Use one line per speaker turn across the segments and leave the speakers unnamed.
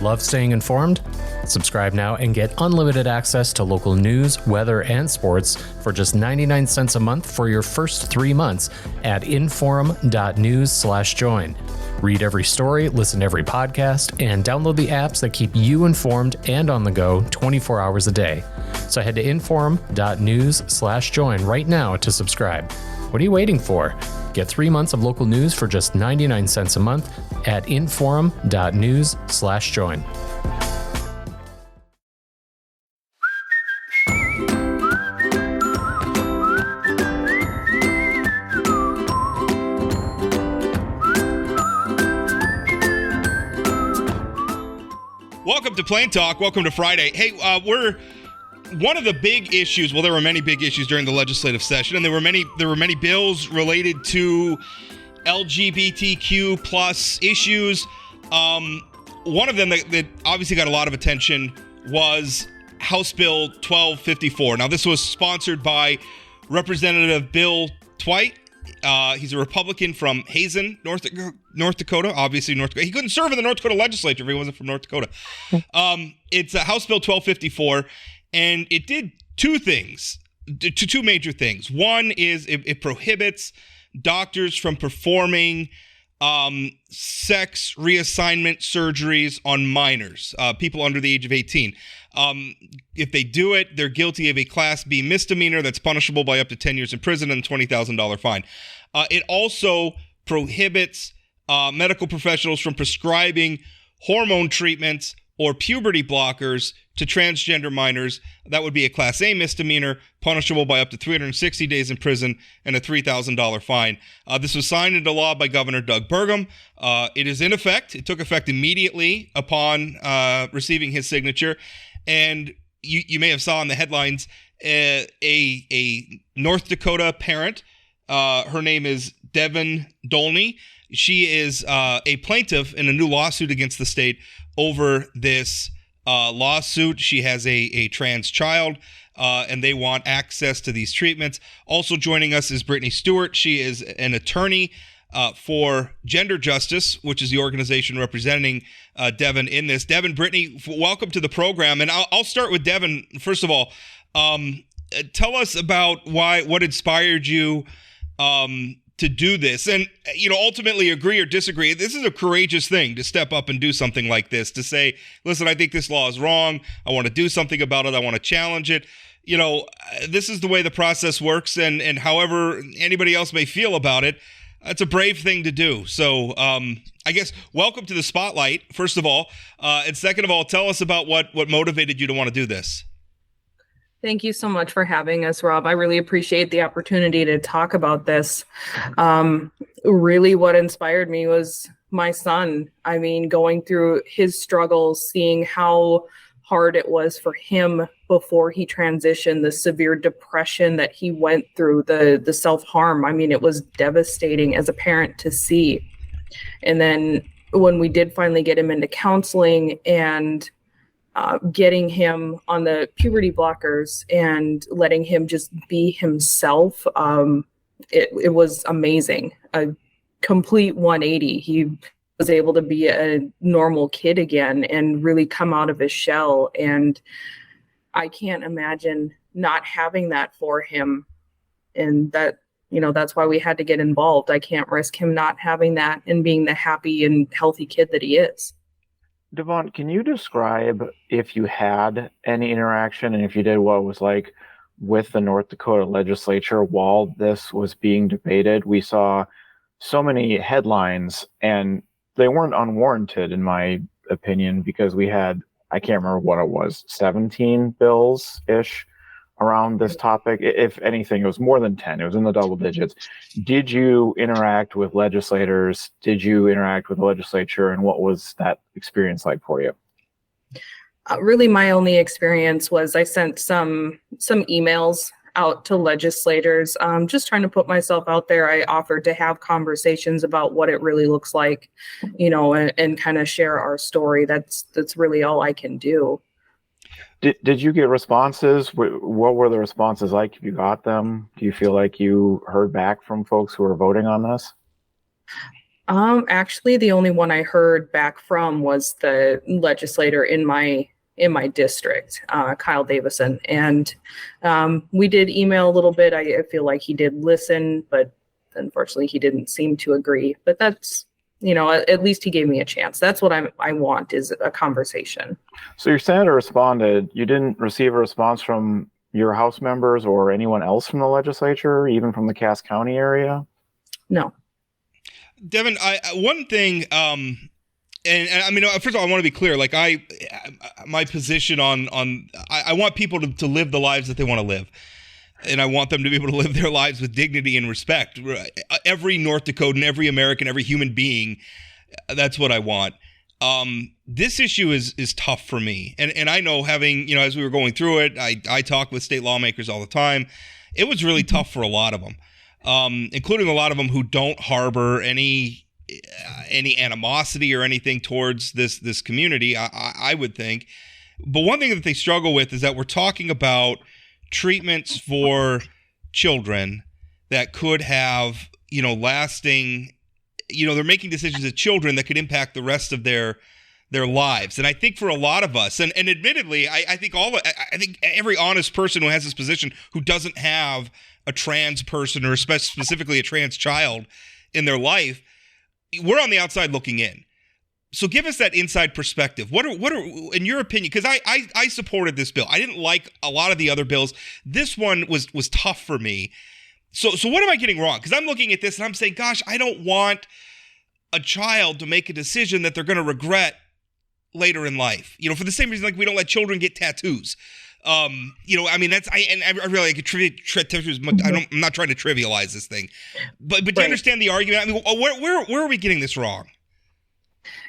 Love staying informed? Subscribe now and get unlimited access to local news, weather, and sports for just 99 cents a month for your first 3 months at inforum.news/join. Read every story, listen to every podcast, and download the apps that keep you informed and on the go 24 hours a day. So head to inforum.news/join right now to subscribe. What are you waiting for? Get 3 months of local news for just 99 cents a month at inforum.news/join.
Welcome to Plain Talk. Welcome to Friday. Hey, we're one of the big issues. Well, there were many big issues during the legislative session, and there were many bills related to LGBTQ plus issues. One of them that obviously got a lot of attention was House Bill 1254. Now, this was sponsored by Representative Bill Twite. He's a Republican from Hazen, North Dakota. Obviously, North Dakota. He couldn't serve in the North Dakota legislature if he wasn't from North Dakota. It's House Bill 1254, and it did two major things. One is it prohibits doctors from performing sex reassignment surgeries on minors, people under the age of 18. If they do it, they're guilty of a Class B misdemeanor that's punishable by up to 10 years in prison and a $20,000 fine. It also prohibits medical professionals from prescribing hormone treatments or puberty blockers to transgender minors. That would be a Class A misdemeanor, punishable by up to 360 days in prison and a $3,000 fine. This was signed into law by Governor Doug Burgum. It is in effect. It took effect immediately upon receiving his signature. And you may have saw in the headlines a North Dakota parent. Her name is Devon Dolney. She is a plaintiff in a new lawsuit against the state over this lawsuit. She has a trans child, and they want access to these treatments. Also joining us is Brittany Stewart. She is an attorney for Gender Justice, which is the organization representing Devon in this. Devon, Brittany, welcome to the program. And I'll start with Devon. First of all, tell us about what inspired you to do this. And, ultimately agree or disagree. This is a courageous thing to step up and do something like this, to say, listen, I think this law is wrong. I want to do something about it. I want to challenge it. This is the way the process works. And however anybody else may feel about it, it's a brave thing to do. So I guess welcome to the spotlight, first of all. And second of all, tell us about what motivated you to want to do this.
Thank you so much for having us, Rob. I really appreciate the opportunity to talk about this. Really what inspired me was my son. I mean, going through his struggles, seeing how hard it was for him before he transitioned, the severe depression that he went through, the self-harm. I mean, it was devastating as a parent to see. And then when we did finally get him into counseling and getting him on the puberty blockers and letting him just be himself, it was amazing. A complete 180. He was able to be a normal kid again and really come out of his shell. And I can't imagine not having that for him. And that's why we had to get involved. I can't risk him not having that and being the happy and healthy kid that he is.
Devon, can you describe if you had any interaction, and if you did, what it was like with the North Dakota legislature while this was being debated? We saw so many headlines, and they weren't unwarranted, in my opinion, because we had, I can't remember what it was, 17 bills-ish around this topic. If anything, it was more than 10. It was in the double digits. Did you interact with legislators? Did you interact with the legislature? And what was that experience like for you?
Really, my only experience was I sent some emails out to legislators, just trying to put myself out there. I offered to have conversations about what it really looks like, and kind of share our story. That's really all I can do.
Did you get responses? What were the responses like if you got them? Do you feel like you heard back from folks who were voting on this?
Actually, the only one I heard back from was the legislator in my district, Kyle Davison, and we did email a little bit. I feel like he did listen, but unfortunately, he didn't seem to agree. But that's, at least he gave me a chance. That's what I want, is a conversation.
So your senator responded. You didn't receive a response from your House members or anyone else from the legislature, even from the Cass County area?
No.
Devon, one thing, and I mean, first of all, I want to be clear. Like my position on I want people to live the lives that they want to live, and I want them to be able to live their lives with dignity and respect. Every North Dakotan, every American, every human being, that's what I want. This issue is tough for me, and I know, having, as we were going through it, I talk with state lawmakers all the time. It was really tough for a lot of them. Including a lot of them who don't harbor any animosity or anything towards this community, I would think. But one thing that they struggle with is that we're talking about treatments for children that could have, lasting, they're making decisions as children that could impact the rest of their lives. And I think for a lot of us, and admittedly, I think every honest person who has this position, who doesn't have a trans person or specifically a trans child in their life, we're on the outside looking in. So give us that inside perspective. What are in your opinion? Because I supported this bill. I didn't like a lot of the other bills. This one was tough for me. So what am I getting wrong? Because I'm looking at this and I'm saying, gosh, I don't want a child to make a decision that they're going to regret later in life. For the same reason, like, we don't let children get tattoos. I mean, I really like tattoos. I'm not trying to trivialize this thing, but do you understand the argument? I mean, where are we getting this wrong?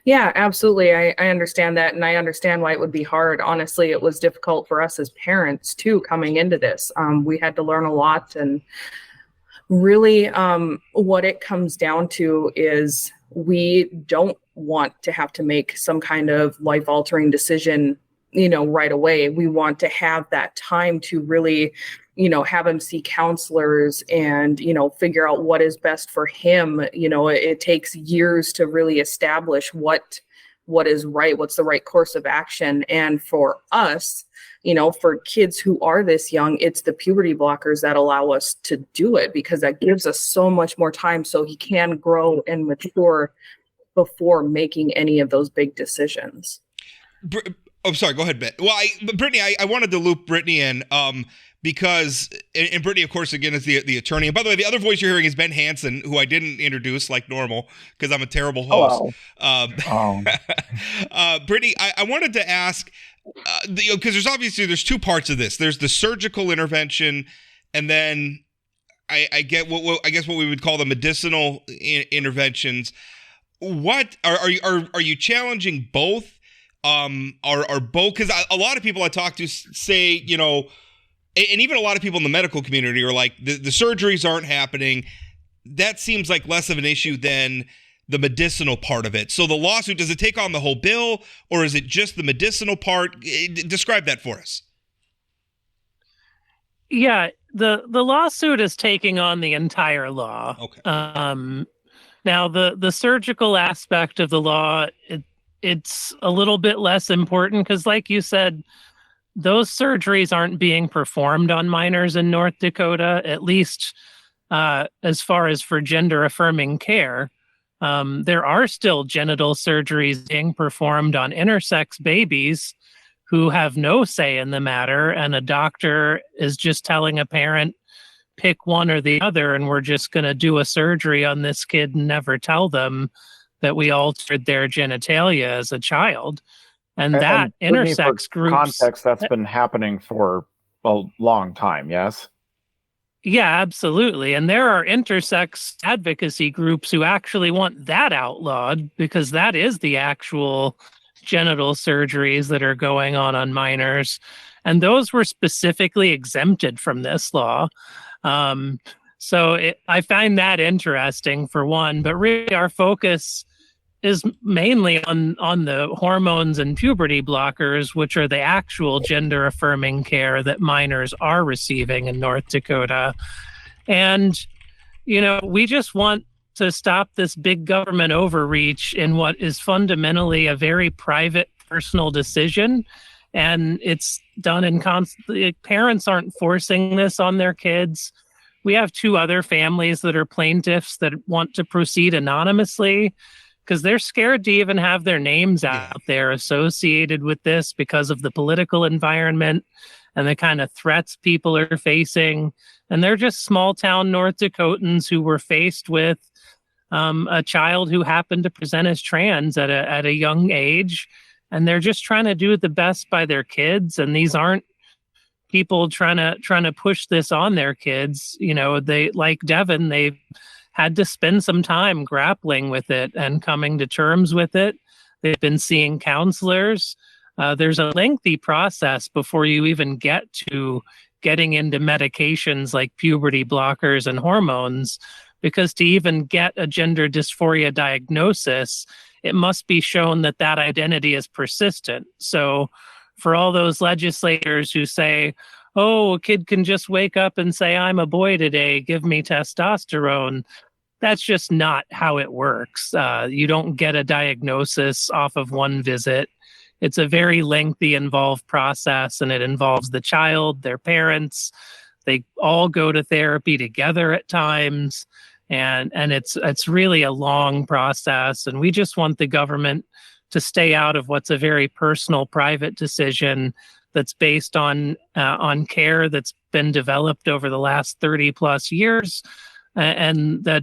Yeah, absolutely. I understand that, and I understand why it would be hard. Honestly, it was difficult for us as parents too, coming into this. We had to learn a lot, and really, what it comes down to is we don't want to have to make some kind of life-altering decision, right away. We want to have that time to really, have him see counselors and, figure out what is best for him. It takes years to really establish what is right, what's the right course of action. And for us, for kids who are this young, it's the puberty blockers that allow us to do it, because that gives us so much more time so he can grow and mature before making any of those big decisions.
Oh, sorry. Go ahead, Ben. Well, Brittany, I wanted to loop Brittany in because, and Brittany, of course, again, is the attorney. And by the way, the other voice you're hearing is Ben Hansen, who I didn't introduce like normal because I'm a terrible host. Brittany, I wanted to ask, because there's two parts of this. There's the surgical intervention, and then I guess what we would call the medicinal interventions. What are you challenging both? Are both, because a lot of people I talk to say, and even a lot of people in the medical community are like, the surgeries aren't happening. That seems like less of an issue than the medicinal part of it. So the lawsuit, does it take on the whole bill, or is it just the medicinal part? Describe that for us.
Yeah, the lawsuit is taking on the entire law.
Okay.
Now the surgical aspect of the law, it's a little bit less important because, like you said, those surgeries aren't being performed on minors in North Dakota, at least as far as for gender-affirming care. There are still genital surgeries being performed on intersex babies who have no say in the matter, and a doctor is just telling a parent, pick one or the other, and we're just going to do a surgery on this kid and never tell them that we altered their genitalia as a child. And that intersex group
context, that's been happening for a long time, yes?
Yeah, absolutely. And there are intersex advocacy groups who actually want that outlawed, because that is the actual genital surgeries that are going on minors. And those were specifically exempted from this law. So I find that interesting, for one, but really our focus is mainly on the hormones and puberty blockers, which are the actual gender affirming care that minors are receiving in North Dakota. And, we just want to stop this big government overreach in what is fundamentally a very private, personal decision. And it's done in parents aren't forcing this on their kids. We have 2 other families that are plaintiffs that want to proceed anonymously because they're scared to even have their names out there associated with this because of the political environment and the kind of threats people are facing. And they're just small town North Dakotans who were faced with a child who happened to present as trans at a young age. And they're just trying to do the best by their kids. And these aren't people trying to push this on their kids. You know, they, like Devon, they've had to spend some time grappling with it and coming to terms with it. They've been seeing counselors. There's a lengthy process before you even get to getting into medications like puberty blockers and hormones, because to even get a gender dysphoria diagnosis, it must be shown that that identity is persistent. So for all those legislators who say, oh, a kid can just wake up and say, I'm a boy today, give me testosterone, that's just not how it works. You don't get a diagnosis off of one visit. It's a very lengthy, involved process, and it involves the child, their parents. They all go to therapy together at times, and it's really a long process. And we just want the government to stay out of what's a very personal, private decision that's based on care that's been developed over the last 30 plus years, and that,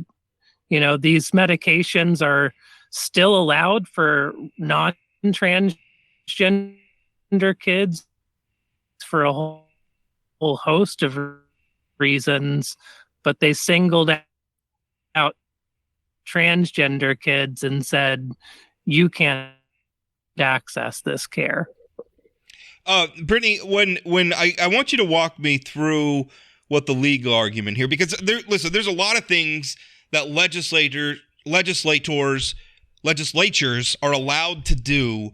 you know, these medications are still allowed for non-transgender kids for a whole host of reasons, but they singled out transgender kids and said, you can't access this care.
Brittany, when I want you to walk me through what the legal argument here, because there's a lot of things that legislatures are allowed to do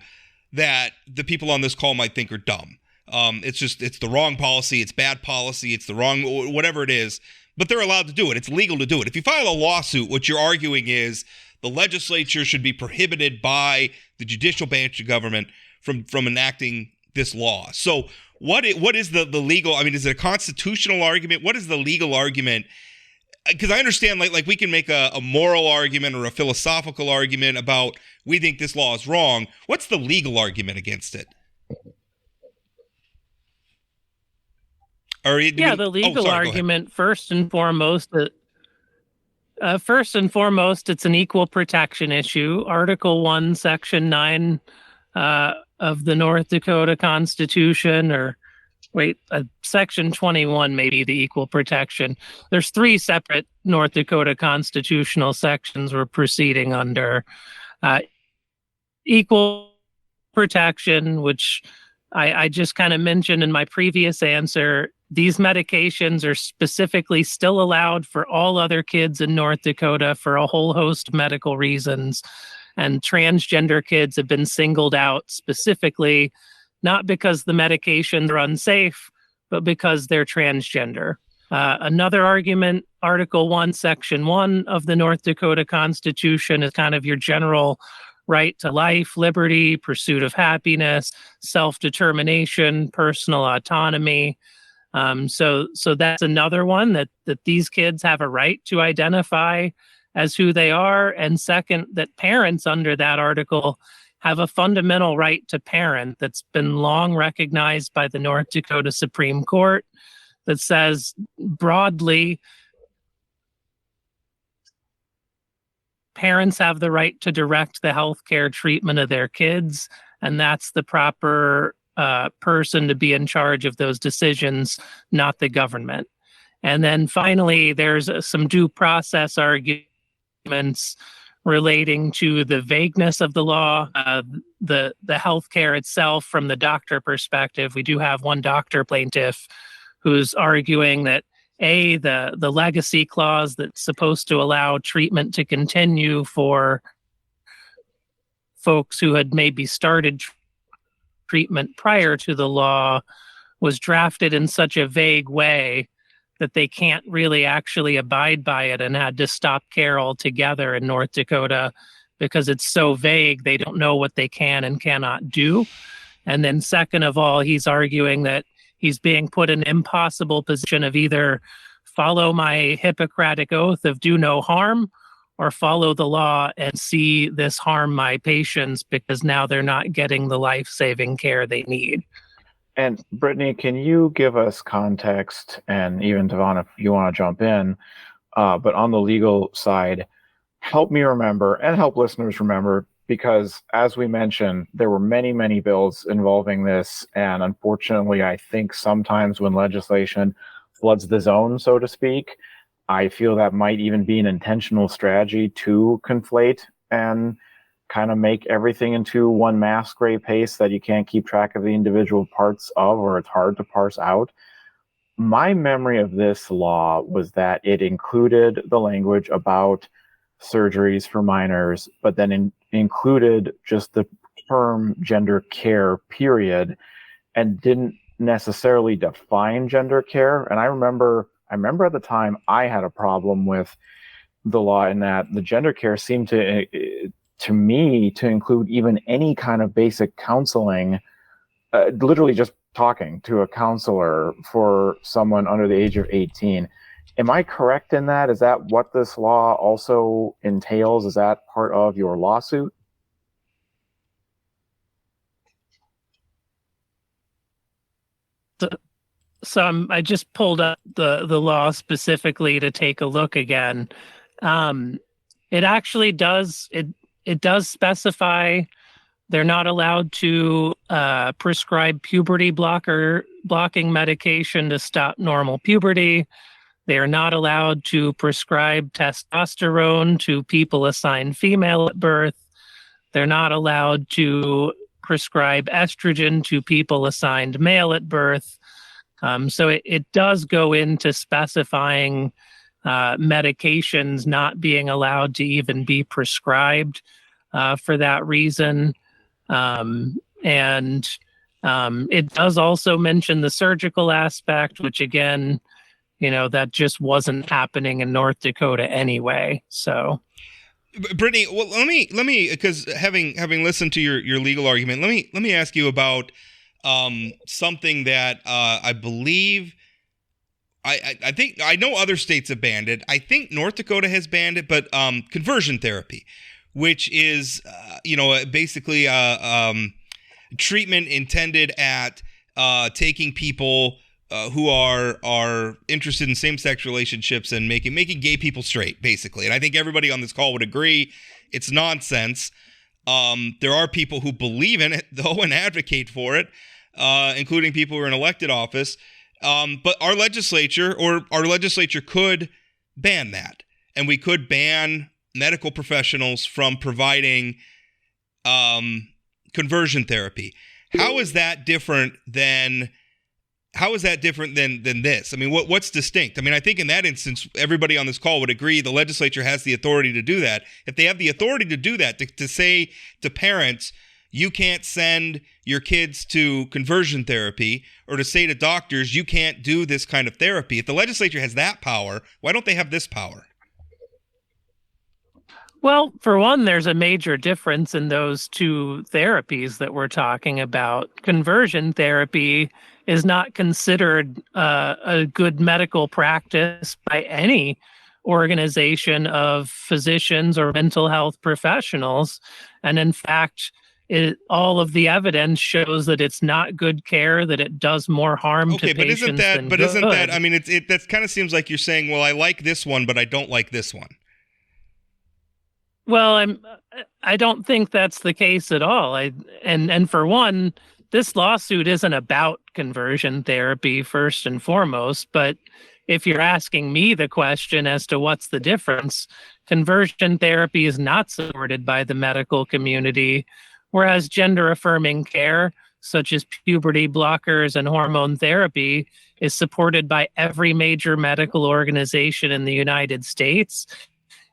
that the people on this call might think are dumb. It's the wrong policy, it's bad policy, it's the wrong, whatever it is, but they're allowed to do it. It's legal to do it. If you file a lawsuit, what you're arguing is the legislature should be prohibited by the judicial branch of government from enacting this law. So what is the legal, I mean, is it a constitutional argument? What is the legal argument? Because I understand, like we can make a moral argument or a philosophical argument about we think this law is wrong. What's the legal argument against it?
The legal argument, first and foremost, it's an equal protection issue. Article 1, Section 9 of the North Dakota Constitution, Section 21 may be the equal protection. There's 3 separate North Dakota constitutional sections we're proceeding under. Equal protection, which I just kind of mentioned in my previous answer, these medications are specifically still allowed for all other kids in North Dakota for a whole host of medical reasons. And transgender kids have been singled out specifically, not because the medications are unsafe, but because they're transgender. Another argument, Article 1, Section 1 of the North Dakota Constitution is kind of your general right to life, liberty, pursuit of happiness, self-determination, personal autonomy. So that's another one that these kids have a right to identify as who they are. And second, that parents under that article have a fundamental right to parent that's been long recognized by the North Dakota Supreme Court, that says broadly, parents have the right to direct the healthcare treatment of their kids, and that's the proper person to be in charge of those decisions, not the government. And then finally, there's some due process arguments relating to the vagueness of the law, the healthcare itself from the doctor perspective. We do have one doctor plaintiff who's arguing that the legacy clause that's supposed to allow treatment to continue for folks who had maybe started treatment prior to the law was drafted in such a vague way that they can't really actually abide by it and had to stop care altogether in North Dakota because it's so vague. They don't know what they can and cannot do. And then second of all, he's arguing that he's being put in an impossible position of either follow my Hippocratic oath of do no harm or follow the law and see this harm my patients because now they're not getting the life-saving care they need.
And Brittany, can you give us context, and even Devon, if you want to jump in, but on the legal side, help me remember and help listeners remember, because as we mentioned, there were many, many bills involving this. And unfortunately, I think sometimes when legislation floods the zone, so to speak, I feel that might even be an intentional strategy to conflate and kind of make everything into one mass gray paste that you can't keep track of the individual parts of, or it's hard to parse out. My memory of this law was that it included the language about surgeries for minors, but then included just the term gender care, period, and didn't necessarily define gender care. And I remember at the time I had a problem with the law in that the gender care seemed to me to include even any kind of basic counseling, literally just talking to a counselor for someone under the age of 18. Am I correct in that? Is that what this law also entails? Is that part of your lawsuit?
So I just pulled up the law specifically to take a look again. It actually does it does specify they're not allowed to prescribe puberty blocking medication to stop normal puberty. They are not allowed to prescribe testosterone to people assigned female at birth. They're not allowed to prescribe estrogen to people assigned male at birth. So it does go into specifying medications not being allowed to even be prescribed for that reason. And it does also mention the surgical aspect, which again, that just wasn't happening in North Dakota anyway. So,
Brittany, well, let me, because having listened to your legal argument, let me ask you about something that I believe. I think I know other states have banned it. I think North Dakota has banned it, but conversion therapy, which is basically treatment intended at taking people who are interested in same-sex relationships and making gay people straight, basically. And I think everybody on this call would agree it's nonsense. There are people who believe in it, though, and advocate for it, including people who are in elected office. But our legislature could ban that. And we could ban medical professionals from providing conversion therapy. How is that different than this? I mean, what's distinct? I mean, I think in that instance, everybody on this call would agree the legislature has the authority to do that. If they have the authority to do that, to say to parents, you can't send your kids to conversion therapy, or to say to doctors, you can't do this kind of therapy. If the legislature has that power, why don't they have this power?
Well, for one, there's a major difference in those two therapies that we're talking about. Conversion therapy is not considered a good medical practice by any organization of physicians or mental health professionals. And in fact, all of the evidence shows that it's not good care, that it does more harm to patients than good.
Isn't that, I mean, that kind of seems like you're saying, well, I like this one, but I don't like this one.
Well, I don't think that's the case at all. And for one, this lawsuit isn't about conversion therapy first and foremost, but if you're asking me the question as to what's the difference, conversion therapy is not supported by the medical community, whereas gender-affirming care, such as puberty blockers and hormone therapy, is supported by every major medical organization in the United States.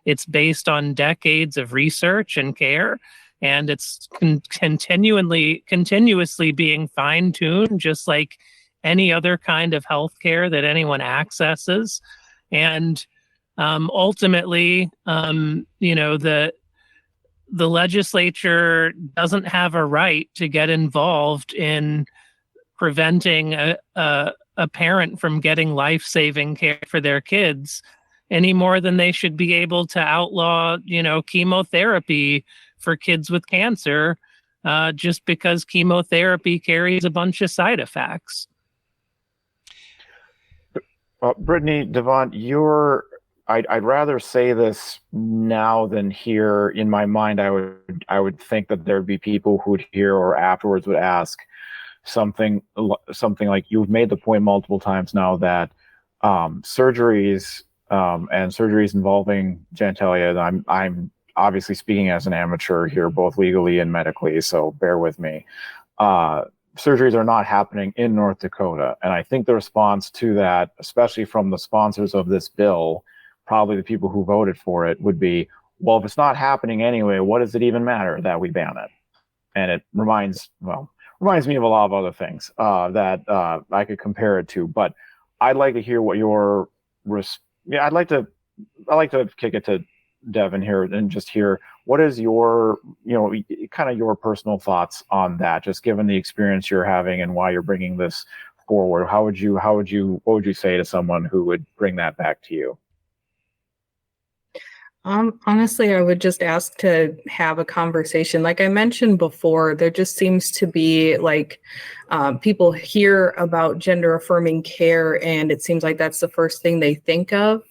It's based on decades of research and care, and it's continuously being fine-tuned, just like any other kind of health care that anyone accesses. And ultimately, the legislature doesn't have a right to get involved in preventing a parent from getting life-saving care for their kids any more than they should be able to outlaw, chemotherapy for kids with cancer, just because chemotherapy carries a bunch of side effects.
Brittany, Devon, I'd rather say this now than hear. In my mind, I would think that there'd be people who'd hear or afterwards would ask something like, you've made the point multiple times now that surgeries and surgeries involving genitalia. I'm obviously speaking as an amateur here, both legally and medically, so bear with me. Surgeries are not happening in North Dakota, and I think the response to that, especially from the sponsors of this bill, probably the people who voted for it, would be, well, if it's not happening anyway, what does it even matter that we ban it? And it reminds me of a lot of other things that I could compare it to. But I'd like to hear what I'd like to kick it to Devon here and just hear what is your, kind of your personal thoughts on that, just given the experience you're having and why you're bringing this forward. What would you say to someone who would bring that back to you?
Honestly, I would just ask to have a conversation. Like I mentioned before, there just seems to be people hear about gender affirming care, and it seems like that's the first thing they think of,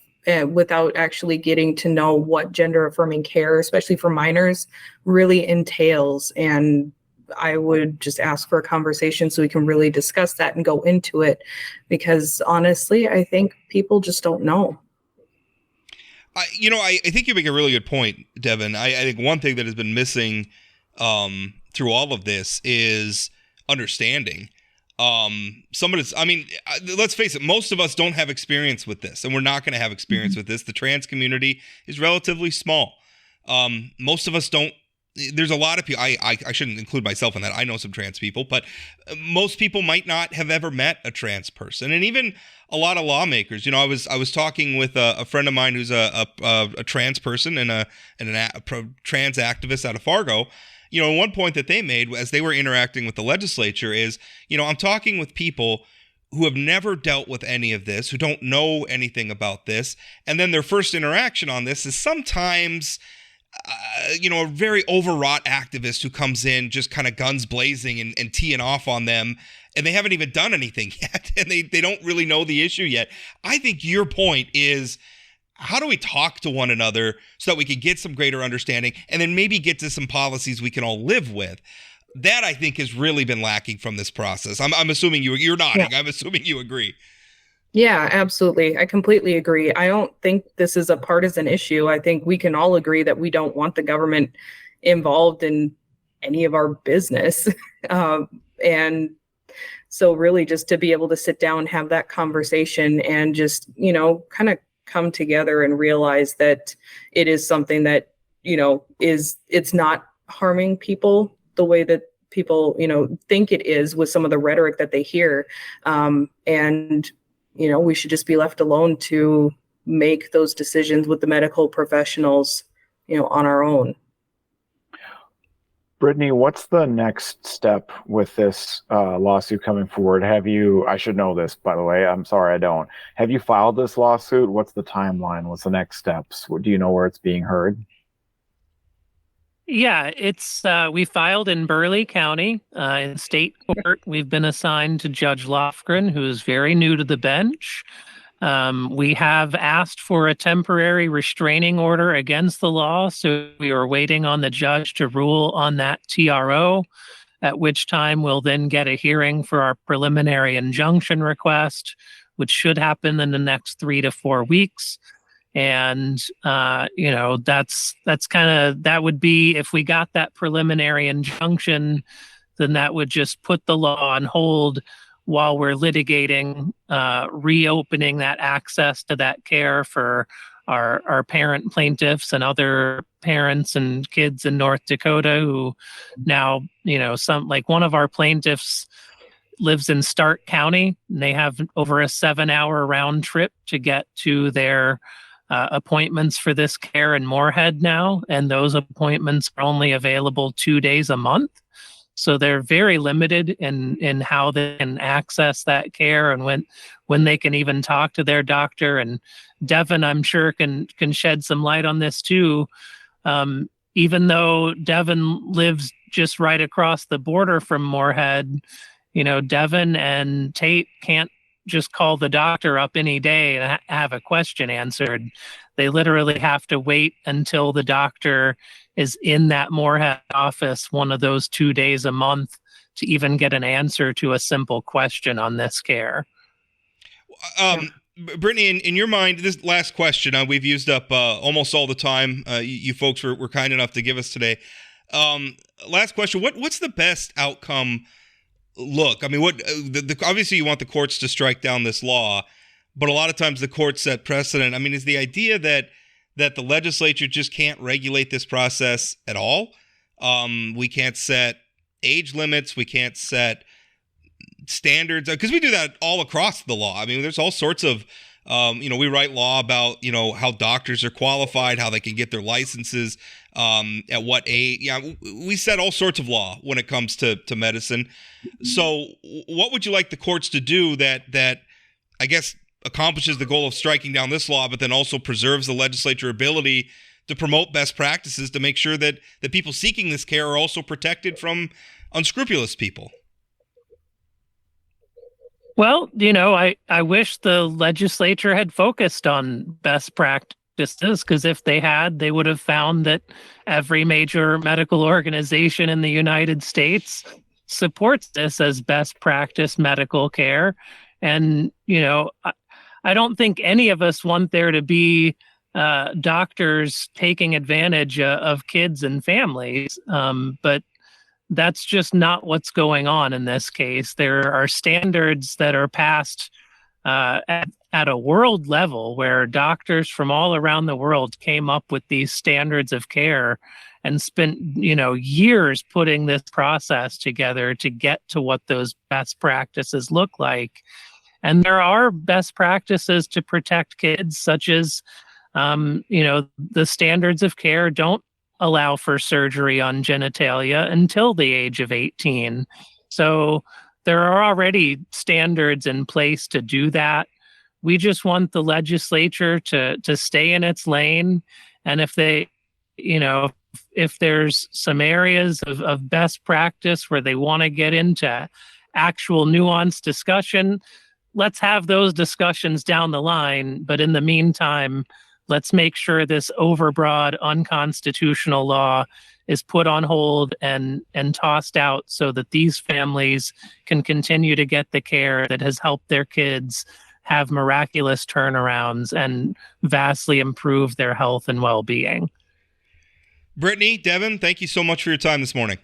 without actually getting to know what gender affirming care, especially for minors, really entails. And I would just ask for a conversation so we can really discuss that and go into it, because honestly, I think people just don't know.
I think you make a really good point, Devon. I think one thing that has been missing through all of this is understanding. Let's face it, most of us don't have experience with this, and we're not going to have experience with this. The trans community is relatively small. Most of us don't. There's a lot of people, I shouldn't include myself in that. I know some trans people, but most people might not have ever met a trans person. And even a lot of lawmakers, I was talking with a friend of mine who's a trans person and a trans activist out of Fargo. One point that they made as they were interacting with the legislature is, I'm talking with people who have never dealt with any of this, who don't know anything about this. And then their first interaction on this is sometimes a very overwrought activist who comes in just kind of guns blazing and teeing off on them, and they haven't even done anything yet, and they don't really know the issue yet. I think your point is, how do we talk to one another so that we can get some greater understanding and then maybe get to some policies we can all live with? That, I think, has really been lacking from this process. I'm assuming you're nodding. Yeah. I'm assuming you agree.
Yeah, absolutely. I completely agree. I don't think this is a partisan issue. I think we can all agree that we don't want the government involved in any of our business. And so really just to be able to sit down, have that conversation and just, kind of come together and realize that it is something that, it's not harming people the way that people, think it is with some of the rhetoric that they hear. And we should just be left alone to make those decisions with the medical professionals, on our own.
Brittany, what's the next step with this lawsuit coming forward? I should know this, by the way. I'm sorry, I don't. Have you filed this lawsuit? What's the timeline? What's the next steps? Do you know where it's being heard?
Yeah, it's we filed in Burleigh County in state court. We've been assigned to Judge Lofgren, who is very new to the bench. We have asked for a temporary restraining order against the law, so we are waiting on the judge to rule on that TRO, at which time we'll then get a hearing for our preliminary injunction request, which should happen in the next 3 to 4 weeks. And, that's kind of, that would be, if we got that preliminary injunction, then that would just put the law on hold while we're litigating, reopening that access to that care for our parent plaintiffs and other parents and kids in North Dakota who now, some, like one of our plaintiffs lives in Stark County, and they have over a 7-hour round trip to get to their appointments for this care in Moorhead now, and those appointments are only available 2 days a month. So they're very limited in how they can access that care and when they can even talk to their doctor. And Devon, I'm sure, can shed some light on this too. Even though Devon lives just right across the border from Moorhead, Devon and Tate can't just call the doctor up any day and have a question answered. They literally have to wait until the doctor is in that Moorhead office one of those 2 days a month to even get an answer to a simple question on this care.
Brittany, in your mind, this last question we've used up almost all the time you folks were kind enough to give us today. Last question: what's the best outcome? Look, I mean, obviously you want the courts to strike down this law, but a lot of times the courts set precedent. I mean, is the idea that the legislature just can't regulate this process at all? We can't set age limits. We can't set standards, because we do that all across the law. I mean, there's all sorts of, we write law about, how doctors are qualified, how they can get their licenses, at what age. Yeah, we set all sorts of law when it comes to medicine. So what would you like the courts to do that I guess accomplishes the goal of striking down this law, but then also preserves the legislature ability to promote best practices to make sure that the people seeking this care are also protected from unscrupulous people?
Well, I wish the legislature had focused on best practices, because if they had, they would have found that every major medical organization in the United States supports this as best practice medical care. And, I don't think any of us want there to be doctors taking advantage of kids and families, but that's just not what's going on in this case. There are standards that are passed at a world level where doctors from all around the world came up with these standards of care and spent, years putting this process together to get to what those best practices look like. And there are best practices to protect kids, such as, the standards of care don't allow for surgery on genitalia until the age of 18. So there are already standards in place to do that. We just want the legislature to stay in its lane. And if they, if there's some areas of best practice where they want to get into actual nuanced discussion, let's have those discussions down the line. But in the meantime, let's make sure this overbroad, unconstitutional law is put on hold and tossed out so that these families can continue to get the care that has helped their kids have miraculous turnarounds and vastly improve their health and well-being.
Brittany, Devon, thank you so much for your time this morning.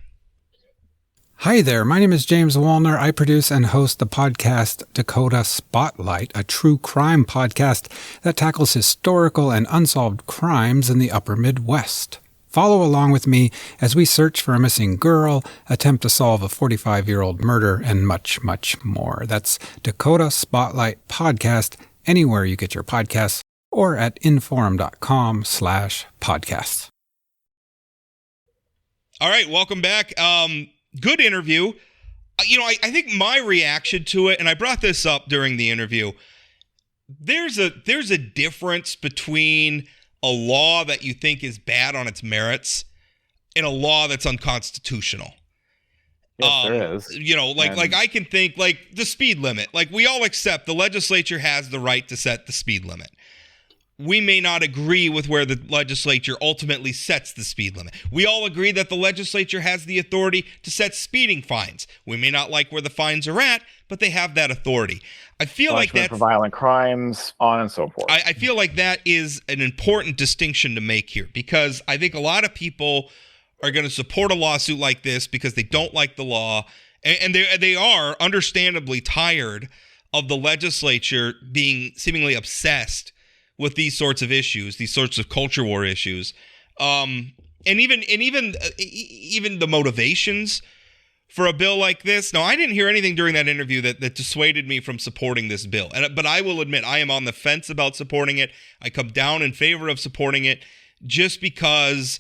Hi there, my name is James Wallner. I produce and host the podcast Dakota Spotlight, a true crime podcast that tackles historical and unsolved crimes in the upper Midwest. Follow along with me as we search for a missing girl, attempt to solve a 45-year-old murder, and much, much more. That's Dakota Spotlight Podcast, anywhere you get your podcasts, or at inforum.com/podcasts.
All right, welcome back. Good interview. I think my reaction to it, and I brought this up during the interview, there's a difference between a law that you think is bad on its merits and a law that's unconstitutional.
Yes, there is.
Like I can think like the speed limit. Like we all accept the legislature has the right to set the speed limit. We may not agree with where the legislature ultimately sets the speed limit. We all agree that the legislature has the authority to set speeding fines. We may not like where the fines are at, but they have that authority. I feel like that's
for violent crimes, on and so forth.
I feel like that is an important distinction to make here, because I think a lot of people are going to support a lawsuit like this because they don't like the law, and they are understandably tired of the legislature being seemingly obsessed with these sorts of issues, these sorts of culture war issues, and even the motivations for a bill like this. No, I didn't hear anything during that interview that dissuaded me from supporting this bill. But I will admit, I am on the fence about supporting it. I come down in favor of supporting it just because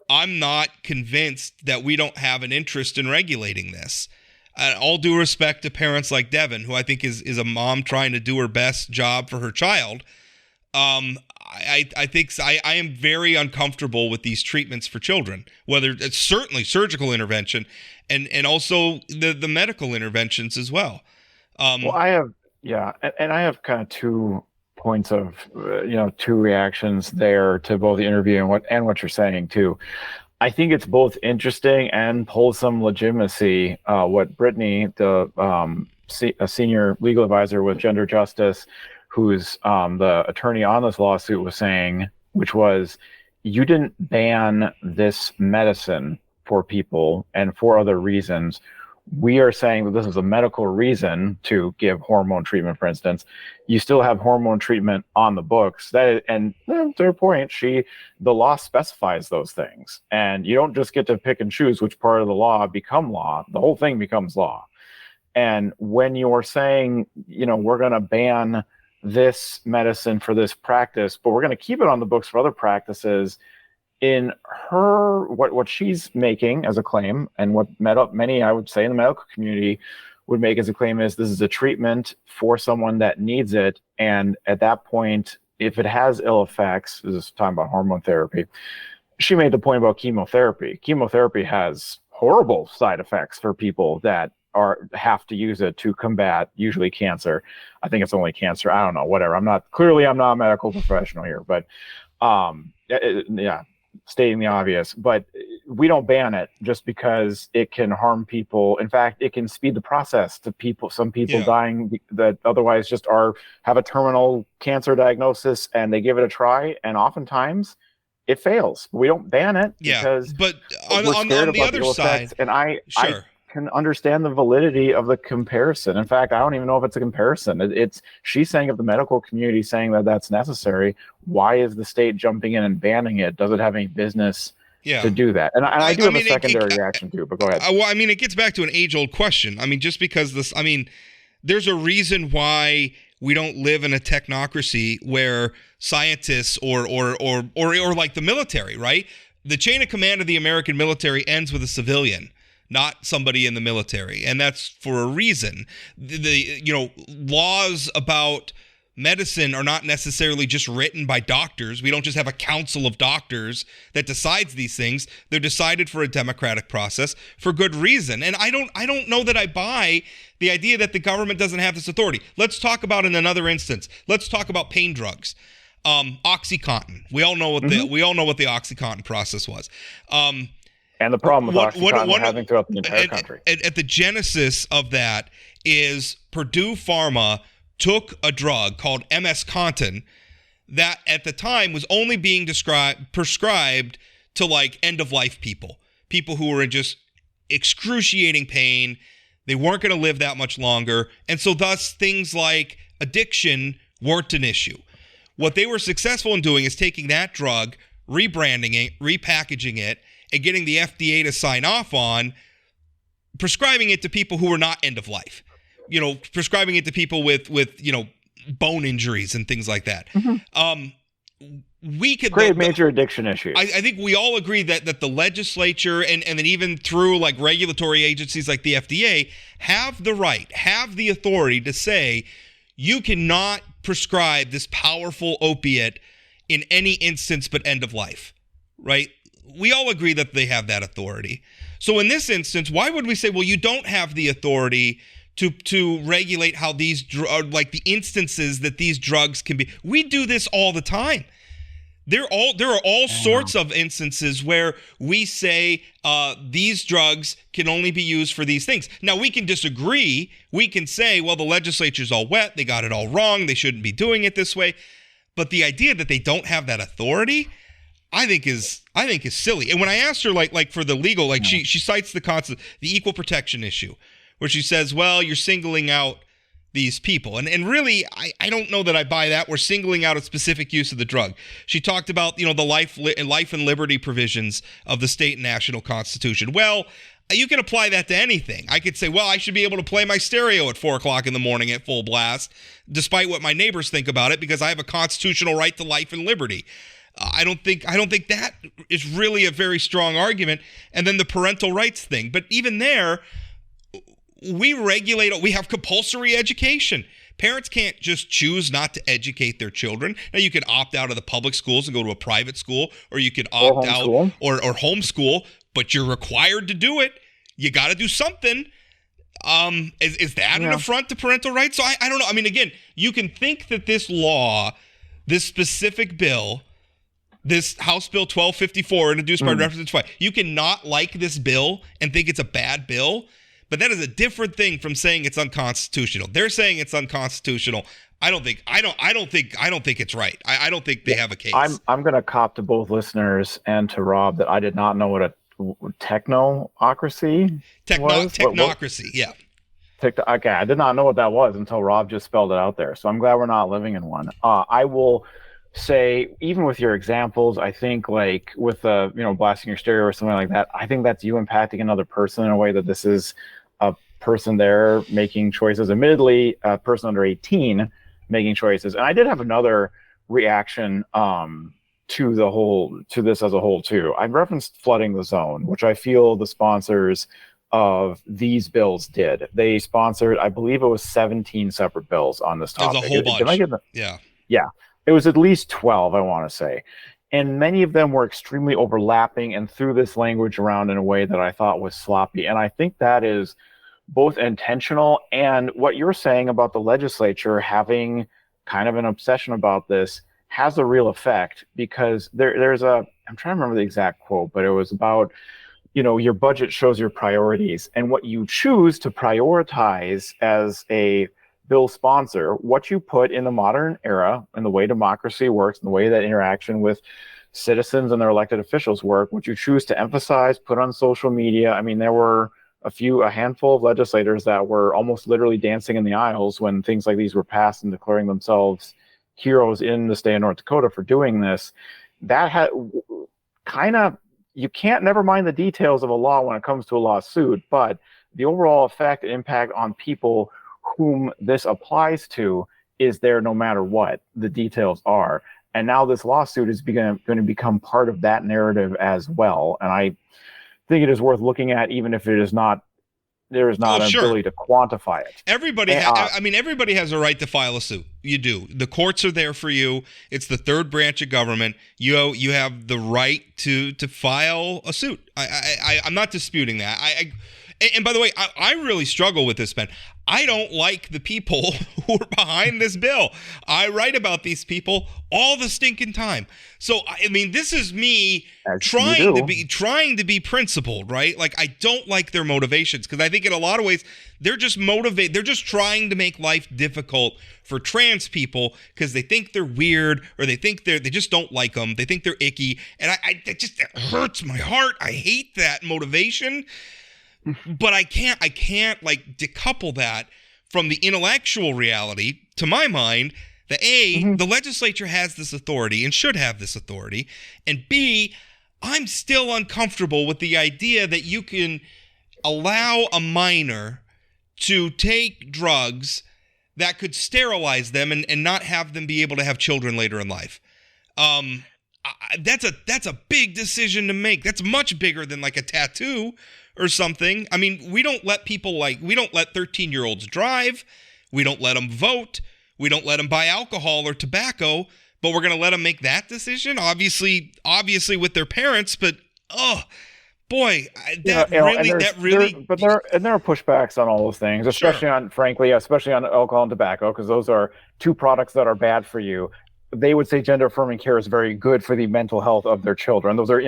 I'm not convinced that we don't have an interest in regulating this. All due respect to parents like Devon, who I think is a mom trying to do her best job for her child. I think I am very uncomfortable with these treatments for children, whether it's certainly surgical intervention and also the medical interventions as well.
Well, I have kind of 2 points of, 2 reactions there to both the interview and what you're saying too. I think it's both interesting and pulls some legitimacy. What Brittany, a senior legal advisor with Gender Justice, who's the attorney on this lawsuit, was saying, which was, you didn't ban this medicine for people and for other reasons. We are saying that this is a medical reason to give hormone treatment, for instance. You still have hormone treatment on the books. To her point, the law specifies those things. And you don't just get to pick and choose which part of the law become law. The whole thing becomes law. And when you're saying, we're going to ban this medicine for this practice, but we're going to keep it on the books for other practices, in her, what she's making as a claim, and what many, I would say, in the medical community would make as a claim, is this is a treatment for someone that needs it. And at that point, if it has ill effects, this is talking about hormone therapy, she made the point about chemotherapy. Chemotherapy has horrible side effects for people that have to use it to combat usually cancer. I think it's only cancer. I don't know, whatever. I'm not a medical professional here, but stating the obvious. But we don't ban it just because it can harm people. In fact, it can speed the process to people. Some people dying that otherwise just have a terminal cancer diagnosis, and they give it a try, and oftentimes it fails. We don't ban it because
but on the other side,
and I can understand the validity of the comparison. In fact, I don't even know if it's a comparison. She's saying, if the medical community is saying that that's necessary, why is the state jumping in and banning it? Does it have any business to do that? And I do have a secondary reaction too, but go ahead.
It gets back to an age-old question. Just because there's a reason why we don't live in a technocracy where scientists or like the military, right? The chain of command of the American military ends with a civilian, not somebody in the military. And that's for a reason. The laws about medicine are not necessarily just written by doctors. We don't just have a council of doctors that decides these things. They're decided for a democratic process for good reason. And I don't know that I buy the idea that the government doesn't have this authority. Let's talk about, in another instance, let's talk about pain drugs. OxyContin. We all know what the OxyContin process was.
And the problem with OxyContin we're having throughout the entire country.
At the genesis of that is Purdue Pharma took a drug called MS-Contin that at the time was only being prescribed to like end-of-life people who were in just excruciating pain. They weren't going to live that much longer. And so thus things like addiction weren't an issue. What they were successful in doing is taking that drug, rebranding it, repackaging it, and getting the FDA to sign off on prescribing it to people who were not end of life. Prescribing it to people with bone injuries and things like that.
Mm-hmm.
We could
create major addiction issues.
I think we all agree that the legislature and then even through like regulatory agencies like the FDA have the authority to say you cannot prescribe this powerful opiate in any instance but end of life, right? We all agree that they have that authority. So in this instance, why would we say, well, you don't have the authority to regulate how these like the instances that these drugs can be? We do this all the time. There are all sorts of instances where we say these drugs can only be used for these things. Now, we can disagree. We can say, well, the legislature's all wet. They got it all wrong. They shouldn't be doing it this way. But the idea that they don't have that authority, I think is silly. And when I asked her, like for the legal, she cites the equal protection issue, where she says, well, you're singling out these people. And really, I don't know that I buy that. We're singling out a specific use of the drug. She talked about, the life and liberty provisions of the state and national constitution. Well, You can apply that to anything. I could say, well, I should be able to play my stereo at 4 o'clock in the morning at full blast, despite what my neighbors think about it, because I have a constitutional right to life and liberty. I don't think that is really a very strong argument. And then the parental rights thing. But even there, we have compulsory education. Parents can't just choose not to educate their children. Now, you can opt out of the public schools and go to a private school, or you can opt out or homeschool, but you're required to do it. You got to do something. Is that an affront to parental rights? So I don't know. I mean, again, you can think that this law, this specific bill, this House Bill 1254 introduced by Representative White, you cannot like this bill and think it's a bad bill. But that is a different thing from saying it's unconstitutional. They're saying it's unconstitutional. I don't think it's right. I don't think they have a case.
I'm going to cop to both listeners and to Rob that I did not know what a technocracy was.
Technocracy, yeah.
Okay, I did not know what that was until Rob just spelled it out there. So I'm glad we're not living in one. I will say, even with your examples, I think like with blasting your stereo or something like that, I think that's you impacting another person in a way that this is a person there making choices, admittedly a person under 18 making choices. And I did have another reaction to this as a whole too. I referenced flooding the zone, which I feel the sponsors of these bills did. They sponsored, I believe it was 17 separate bills on this topic.
There's a whole bunch.
Did I get Yeah. It was at least 12, I want to say. And many of them were extremely overlapping and threw this language around in a way that I thought was sloppy. And I think that is both intentional, and what you're saying about the legislature having kind of an obsession about this has a real effect, because there's I'm trying to remember the exact quote, but it was about, your budget shows your priorities, and what you choose to prioritize as a bill sponsor, what you put in the modern era and the way democracy works and the way that interaction with citizens and their elected officials work, what you choose to emphasize, put on social media. I mean, there were a handful of legislators that were almost literally dancing in the aisles when things like these were passed and declaring themselves heroes in the state of North Dakota for doing this. That had you can't never mind the details of a law when it comes to a lawsuit, but the overall effect and impact on people whom this applies to is there no matter what the details are. And now this lawsuit is going to become part of that narrative as well. And I think it is worth looking at, even if there is not ability to quantify it.
Everybody has a right to file a suit. You do. The courts are there for you. It's the third branch of government. You have the right to file a suit. I'm not disputing that. And by the way, I really struggle with this, man. I don't like the people who are behind this bill. I write about these people all the stinking time. So, I mean, this is me trying to be principled, right? Like, I don't like their motivations, because I think in a lot of ways they're just motivated. They're just trying to make life difficult for trans people because they think they're weird, or they think they just don't like them. They think they're icky, and it hurts my heart. I hate that motivation. But I can't like decouple that from the intellectual reality, to my mind, that the legislature has this authority and should have this authority, and B, I'm still uncomfortable with the idea that you can allow a minor to take drugs that could sterilize them and not have them be able to have children later in life. That's a big decision to make. That's much bigger than like a tattoo or something. I mean, we don't let 13-year-olds drive. We don't let them vote. We don't let them buy alcohol or tobacco, but we're going to let them make that decision, obviously with their parents. But, there are pushbacks on all those things, especially on alcohol and tobacco, because those are two products that are bad for you. They would say gender affirming care is very good for the mental health of their children. Those are,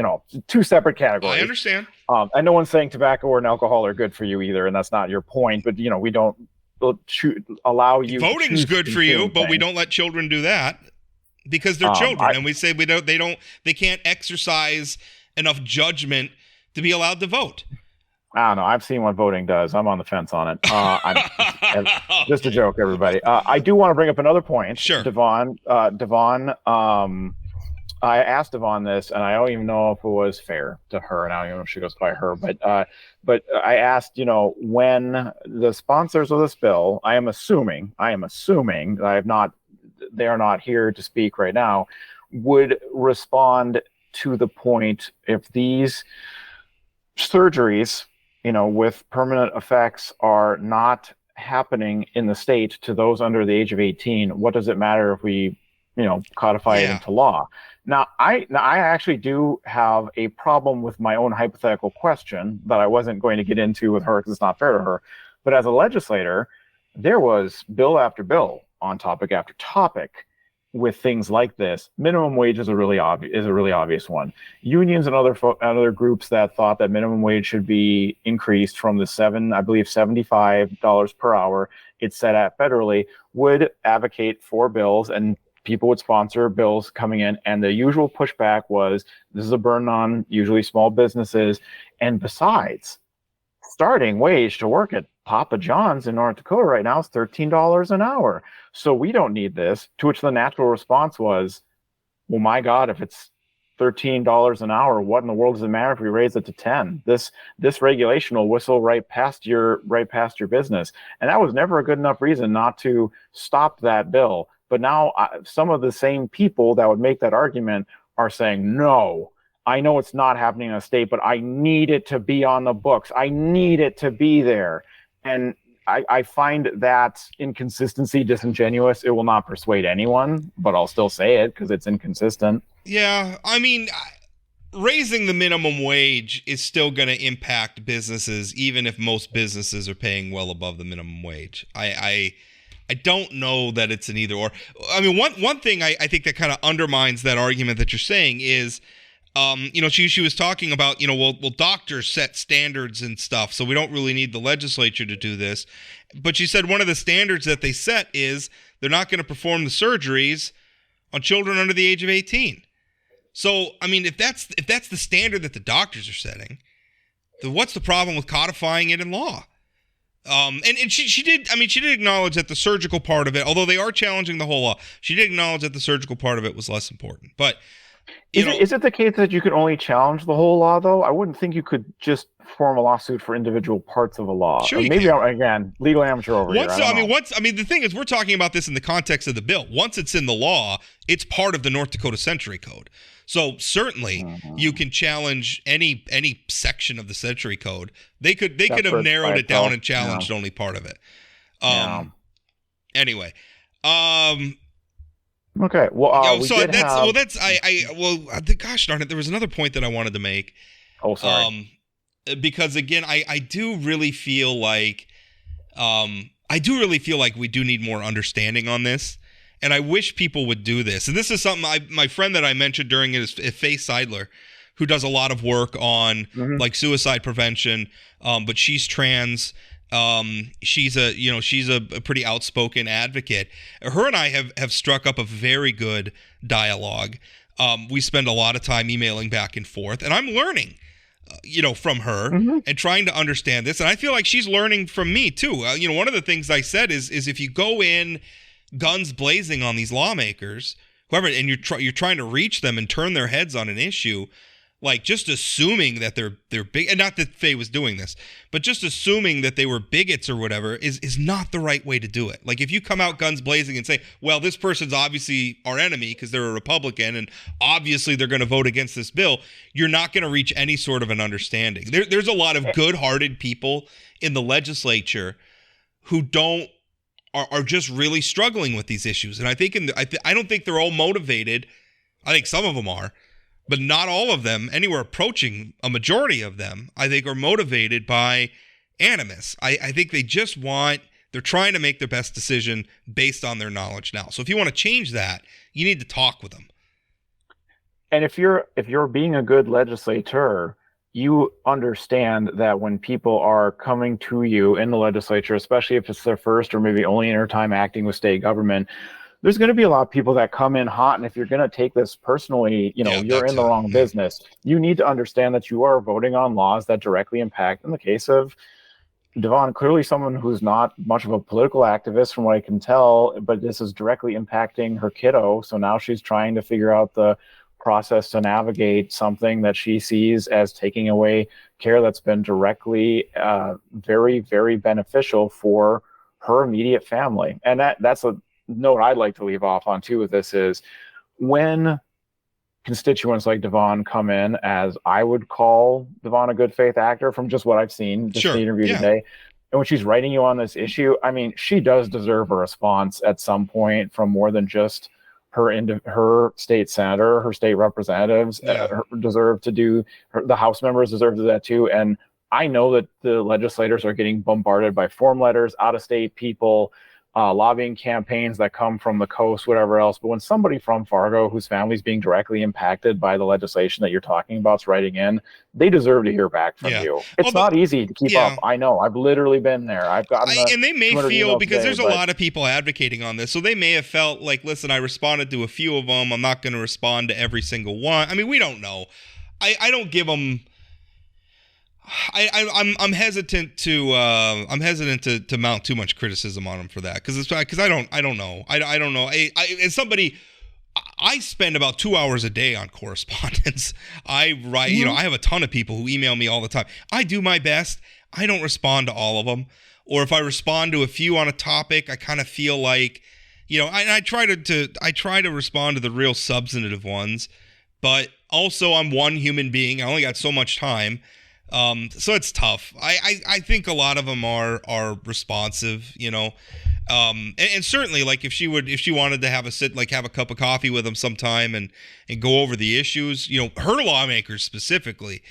two separate categories. I understand.
And no one's saying tobacco or alcohol are good for you either, and that's not your point. But, we don't allow you.
Voting's good for you, but we don't let children do that because they're children, and we say they can't exercise enough judgment to be allowed to vote.
I don't know. I've seen what voting does. I'm on the fence on it. Just a joke, everybody. I do want to bring up another point.
Sure.
Devon I asked Devon this, and I don't even know if it was fair to her, and I don't even know if she goes by her, but I asked, when the sponsors of this bill, I am assuming that they are not here to speak right now, would respond to the point if these surgeries, with permanent effects are not happening in the state to those under the age of 18, what does it matter if we, codify it into law? Now, I actually do have a problem with my own hypothetical question that I wasn't going to get into with her because it's not fair to her. But as a legislator, there was bill after bill on topic after topic with things like this. Minimum wage is a really obvious one. Unions and other groups that thought that minimum wage should be increased from the $75 per hour it's set at federally would advocate for bills, and people would sponsor bills coming in, and the usual pushback was this is a burden on usually small businesses, and besides, starting wage to work at Papa John's in North Dakota right now is $13 an hour. So we don't need this. To which the natural response was, well, my God, if it's $13 an hour, what in the world does it matter if we raise it to 10? This regulation will whistle right past your business. And that was never a good enough reason not to stop that bill. But now some of the same people that would make that argument are saying, no, I know it's not happening in a state, but I need it to be on the books. I need it to be there. And I find that inconsistency disingenuous. It will not persuade anyone, but I'll still say it because it's inconsistent.
Yeah, I mean, raising the minimum wage is still going to impact businesses, even if most businesses are paying well above the minimum wage. I don't know that it's an either or. I mean, one thing I think that kind of undermines that argument that you're saying is, she was talking about, well, doctors set standards and stuff, so we don't really need the legislature to do this. But she said one of the standards that they set is they're not going to perform the surgeries on children under the age of 18. So, I mean, if that's the standard that the doctors are setting, then what's the problem with codifying it in law? And she did acknowledge that the surgical part of it, although they are challenging the whole law, she did acknowledge that the surgical part of it was less important. But
is it the case that you could only challenge the whole law, though? I wouldn't think you could just form a lawsuit for individual parts of a law.
Sure,
maybe again, legal amateur over here.
The thing is, we're talking about this in the context of the bill. Once it's in the law, it's part of the North Dakota Century Code. So certainly you can challenge any section of the Century Code. They could have narrowed it down and challenged only part of it. Anyway.
Okay. Well,
gosh darn it, there was another point that I wanted to make.
Oh, sorry.
Because again, I do really feel like we do need more understanding on this, and I wish people would do this. And this is something my friend that I mentioned during it is Faye Seidler, who does a lot of work on like suicide prevention, but she's trans. She's a pretty outspoken advocate. Her and I have struck up a very good dialogue. We spend a lot of time emailing back and forth, and I'm learning, from her and trying to understand this. And I feel like she's learning from me too. One of the things I said is if you go in guns blazing on these lawmakers, whoever, and you're trying to reach them and turn their heads on an issue, like just assuming that they're big, and not that Faye was doing this, but just assuming that they were bigots or whatever is not the right way to do it. Like if you come out guns blazing and say, well, this person's obviously our enemy because they're a Republican and obviously they're going to vote against this bill, you're not going to reach any sort of an understanding. There's a lot of good-hearted people in the legislature who are just really struggling with these issues. And I think I don't think they're all motivated. I think some of them are, but not all of them, anywhere approaching a majority of them, I think are motivated by animus. I think they're trying to make their best decision based on their knowledge now. So if you want to change that, you need to talk with them.
And if you're being a good legislator, you understand that when people are coming to you in the legislature, especially if it's their first or maybe only time acting with state government, there's going to be a lot of people that come in hot. And if you're going to take this personally, you're in the wrong business. You need to understand that you are voting on laws that directly impact, in the case of Devon, clearly someone who's not much of a political activist from what I can tell, but this is directly impacting her kiddo. So now she's trying to figure out the process to navigate something that she sees as taking away care that's been directly very, very beneficial for her immediate family. And that's a note I'd like to leave off on too with this is when constituents like Devon come in, as I would call Devon a good faith actor from just what I've seen, just the interview today. And when she's writing you on this issue, I mean, she does deserve a response at some point from more than just her state senator, her state representatives deserve to do, the House members deserve to do that too. And I know that the legislators are getting bombarded by form letters, out-of-state people, lobbying campaigns that come from the coast, whatever else. But when somebody from Fargo, whose family is being directly impacted by the legislation that you're talking about, is writing in, they deserve to hear back from you. It's not easy to keep up. I know. I've literally been there. I've gotten
and they may feel, because there's a lot of people advocating on this, so they may have felt like, listen, I responded to a few of them. I'm not going to respond to every single one. I mean, we don't know. I don't give them. I'm hesitant to mount too much criticism on them for that because I don't know. I don't know. As somebody, I spend about 2 hours a day on correspondence. I write, I have a ton of people who email me all the time. I do my best. I don't respond to all of them, or if I respond to a few on a topic, I kind of feel like, I try to respond to the real substantive ones, but also I'm one human being. I only got so much time. So it's tough. I think a lot of them are responsive, and certainly like if she wanted to have a cup of coffee with them sometime and go over the issues, her lawmakers specifically,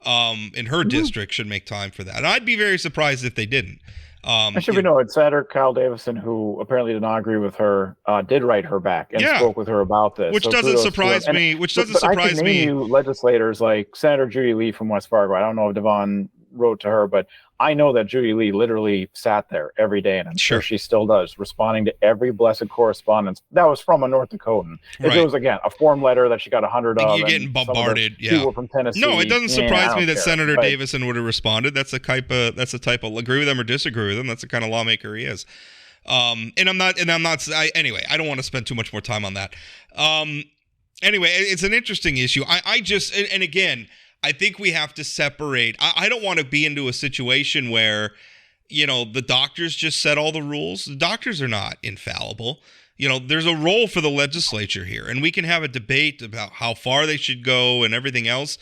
in her district should make time for that. And I'd be very surprised if they didn't.
I should be known, Senator Kyle Davison, who apparently did not agree with her, did write her back and spoke with her about this.
Which doesn't surprise me.
I can name you legislators like Senator Judy Lee from West Fargo. I don't know if Devon wrote to her, but I know that Judy Lee literally sat there every day, and I'm sure she still does, responding to every blessed correspondence that was from a North Dakotan. If it was, again, a form letter that she got 100 of.
You're getting bombarded.
People from Tennessee.
No, it doesn't surprise me that Senator Davison would have responded. That's the type of agree with them or disagree with them. That's the kind of lawmaker he is. Anyway, I don't want to spend too much more time on that. Anyway, it's an interesting issue. And again, I think we have to separate. I don't want to be into a situation where, the doctors just set all the rules. The doctors are not infallible. There's a role for the legislature here, and we can have a debate about how far they should go and everything else,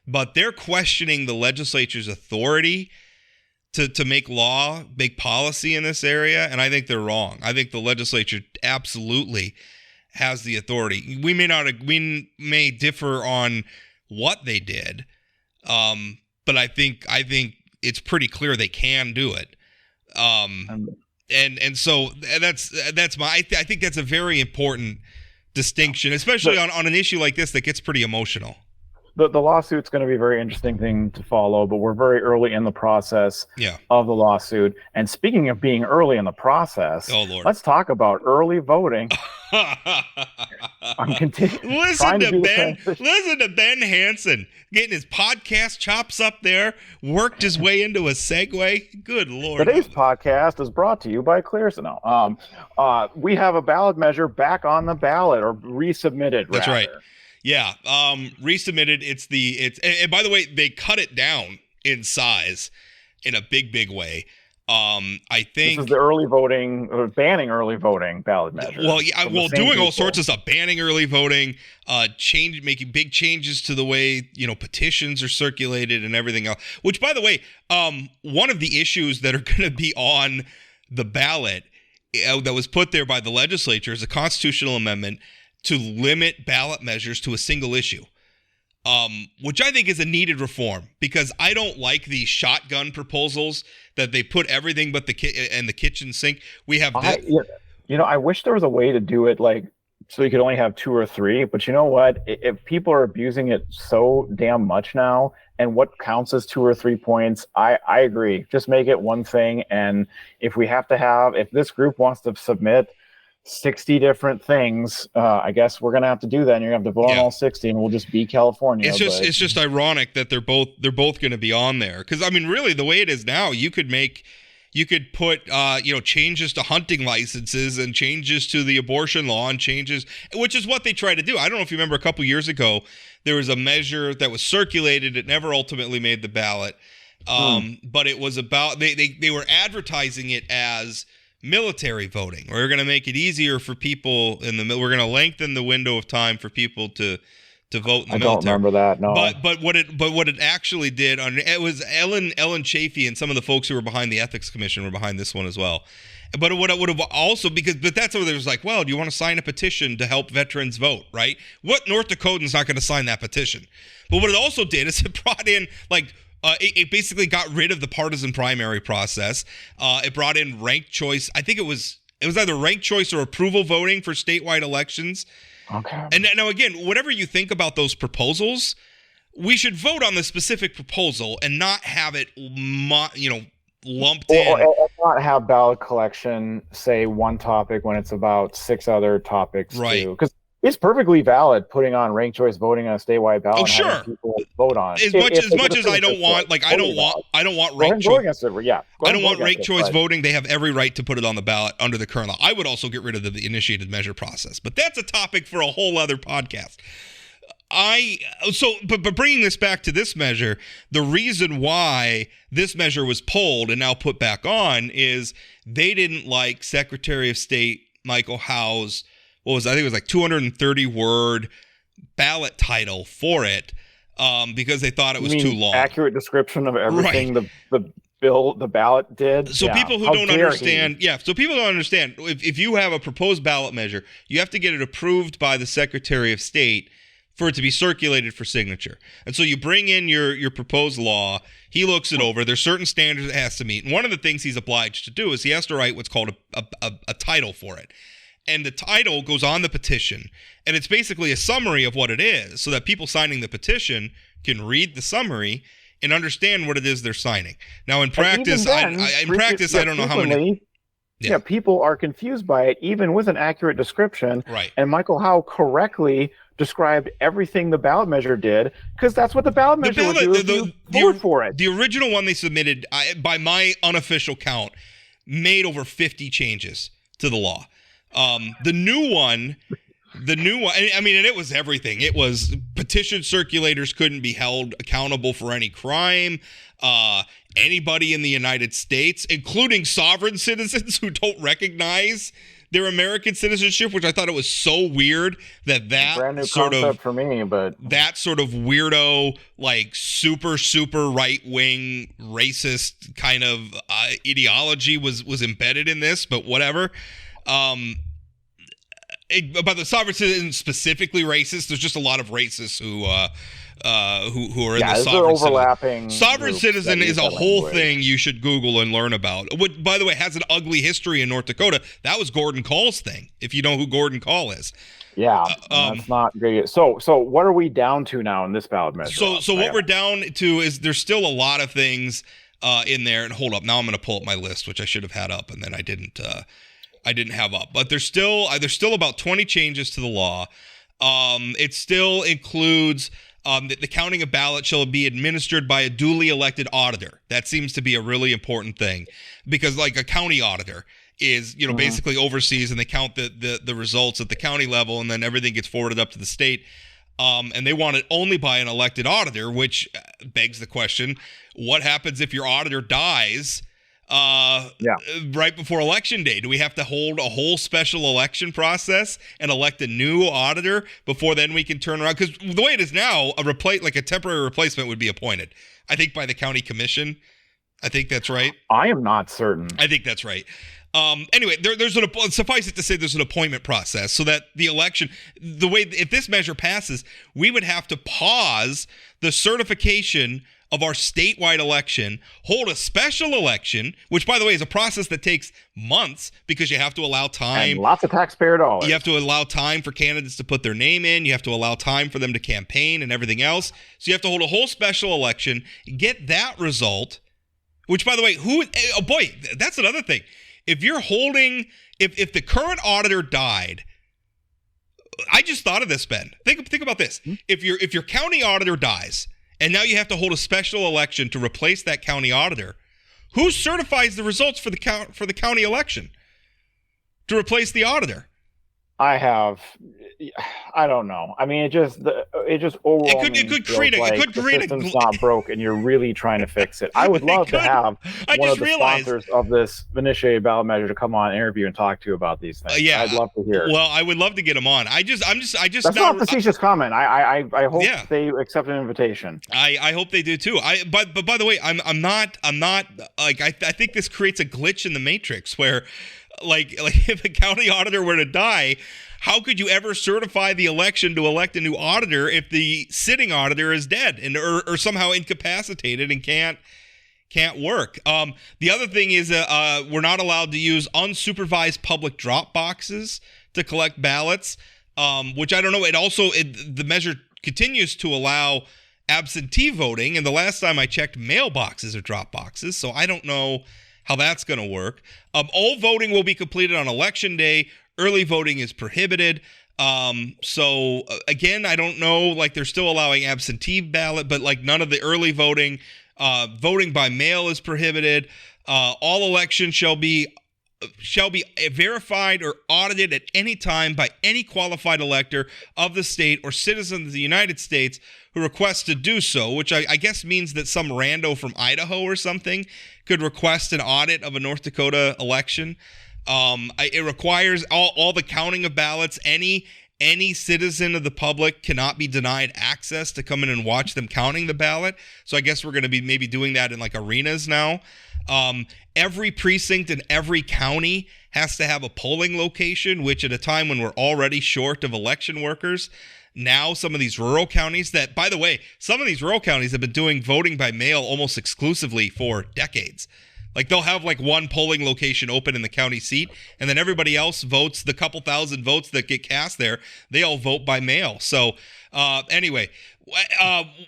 but they're questioning the legislature's authority to make law, make policy in this area, and I think they're wrong. I think the legislature absolutely has the authority. We may differ on what they did, but I think it's pretty clear they can do it. And so that's my. I think that's a very important distinction, especially on an issue like this that gets pretty emotional.
The lawsuit's going to be a very interesting thing to follow, but we're very early in the process of the lawsuit. And speaking of being early in the process, let's talk about early voting. I'm continuing.
Listen to Ben Hansen getting his podcast chops up there, worked his way into a segue. Good Lord.
Today's podcast is brought to you by Clearsonal. We have a ballot measure back on the ballot, or resubmitted.
That's right. Yeah, resubmitted. And by the way, they cut it down in size in a big way. I think
this is the early voting, or banning early voting ballot measure.
Well, doing all sorts of stuff, banning early voting, making big changes to the way petitions are circulated and everything else. Which, by the way, one of the issues that are going to be on the ballot that was put there by the legislature is a constitutional amendment to limit ballot measures to a single issue, which I think is a needed reform, because I don't like these shotgun proposals that they put everything but the kitchen sink. We have
I wish there was a way to do it so you could only have 2 or 3, but you know what? If people are abusing it so damn much now, and what counts as 2 or 3 points, I agree. Just make it one thing, and if this group wants to submit 60 different things, I guess we're gonna have to do that, and you're gonna have to vote on all 60, and we'll just be California.
It's just ironic that they're both going to be on there, because I mean, really, the way it is now, you could make You could put, changes to hunting licenses and changes to the abortion law and changes, which is what they try to do. I don't know if you remember a couple years ago, there was a measure that was circulated. It never ultimately made the ballot. But it was about, they were advertising it as military voting. We're going to make it easier for people we're going to lengthen the window of time for people to vote in the military. I don't remember that. No. But what it actually did it was Ellen Chafee and some of the folks who were behind the Ethics Commission were behind this one as well. But what it would have also, but that's what there's like, well, do you want to sign a petition to help veterans vote, right? What North Dakotan's not going to sign that petition? But what it also did is it brought in it basically got rid of the partisan primary process. It brought in ranked choice. I think it was either ranked choice or approval voting for statewide elections. Okay. And now again, whatever you think about those proposals, we should vote on the specific proposal and not have it, lumped in.
Or not have ballot collection say one topic when it's about 6 other topics. Right. Because it's perfectly valid putting on ranked choice voting on a statewide ballot. Oh, sure. And having people vote on it.
As much as I don't want ranked choice. I don't want ranked choice voting. They have every right to put it on the ballot under the current law. I would also get rid of the initiated measure process, but that's a topic for a whole other podcast. But bringing this back to this measure, the reason why this measure was pulled and now put back on is they didn't like Secretary of State Michael Howe's, I think it was like 230 word ballot title for it, because they thought it was too long.
Accurate description of everything the ballot did.
So people who don't understand, if you have a proposed ballot measure, you have to get it approved by the Secretary of State for it to be circulated for signature. And so you bring in your proposed law, he looks it over, there's certain standards it has to meet. And one of the things he's obliged to do is he has to write what's called a title for it. And the title goes on the petition, and it's basically a summary of what it is, so that people signing the petition can read the summary and understand what it is they're signing. Now, in practice, I don't know how many.
Yeah, people are confused by it, even with an accurate description.
Right.
And Michael Howe correctly described everything the ballot measure did, because that's what the ballot measure would do. Vote for it.
The original one they submitted, by my unofficial count, made over 50 changes to the law. The new one, I mean, and it was everything. It was petition circulators couldn't be held accountable for any crime. Anybody in the United States, including sovereign citizens who don't recognize their American citizenship, which I thought it was so weird that
brand new concept for me, but
that sort of weirdo, like super right wing racist kind of ideology was embedded in this. But whatever. About the sovereign citizen specifically racist, there's just a lot of racists who are in the sovereign citizen. Sovereign citizen is a whole thing you should Google and learn about. What, by the way, has an ugly history in North Dakota. That was Gordon Call's thing, if you know who Gordon Call is.
Yeah, that's not great. So what are we down to now in this ballot measure?
So what we're down to is there's still a lot of things in there. And hold up, now I'm going to pull up my list, which I should have had up, and then I didn't have up. But there's still about 20 changes to the law. It still includes the counting of ballots shall be administered by a duly elected auditor. That seems to be a really important thing, because like a county auditor is, basically oversees, and they count the results at the county level, and then everything gets forwarded up to the state. And they want it only by an elected auditor, which begs the question, what happens if your auditor dies right before election day? Do we have to hold a whole special election process and elect a new auditor before then we can turn around? Because the way it is now, a temporary replacement would be appointed, I think, by the county commission. I think that's right.
I am not certain.
I think that's right. Anyway, suffice it to say there's an appointment process, so that the election, if this measure passes, we would have to pause the certification of our statewide election, hold a special election, which, by the way, is a process that takes months, because you have to allow time.
And lots of taxpayer dollars.
You have to allow time for candidates to put their name in. You have to allow time for them to campaign and everything else. So you have to hold a whole special election, get that result, which, by the way, that's another thing. If you're holding, if the current auditor died, I just thought of this, Ben. Think about this. If your county auditor dies, and now you have to hold a special election to replace that county auditor, Who certifies the results for the county election to replace the auditor?
I don't know. I mean, it just overwhelmingly
it could create
the system's not broke, and you're really trying to fix it. I would love to have one of the sponsors of this initiated ballot measure to come on and interview and talk to you about these things.
Yeah,
I'd love to hear.
Well, I would love to get him on. I just.
That's not a facetious comment. I hope they accept an invitation.
I hope they do too. But by the way, I'm not like I think this creates a glitch in the matrix where. Like if a county auditor were to die, how could you ever certify the election to elect a new auditor if the sitting auditor is dead and or somehow incapacitated and can't work? The other thing is we're not allowed to use unsupervised public drop boxes to collect ballots, which I don't know. The measure continues to allow absentee voting, and the last time I checked, mailboxes are drop boxes, so I don't know how that's going to work. All voting will be completed on election day. Early voting is prohibited. So again, I don't know, like they're still allowing absentee ballot, but like none of the early voting, voting by mail is prohibited. All elections shall be verified or audited at any time by any qualified elector of the state or citizen of the United States who requests to do so, which I guess means that some rando from Idaho or something could request an audit of a North Dakota election. It requires all the counting of ballots. Any citizen of the public cannot be denied access to come in and watch them counting the ballot. So I guess we're going to be maybe doing that in like arenas now. Every precinct in every county has to have a polling location, which at a time when we're already short of election workers, now some of these rural counties that, by the way, some of these rural counties have been doing voting by mail almost exclusively for decades. Like they'll have like one polling location open in the county seat, and then everybody else votes, the couple thousand votes that get cast there, they all vote by mail. So anyway,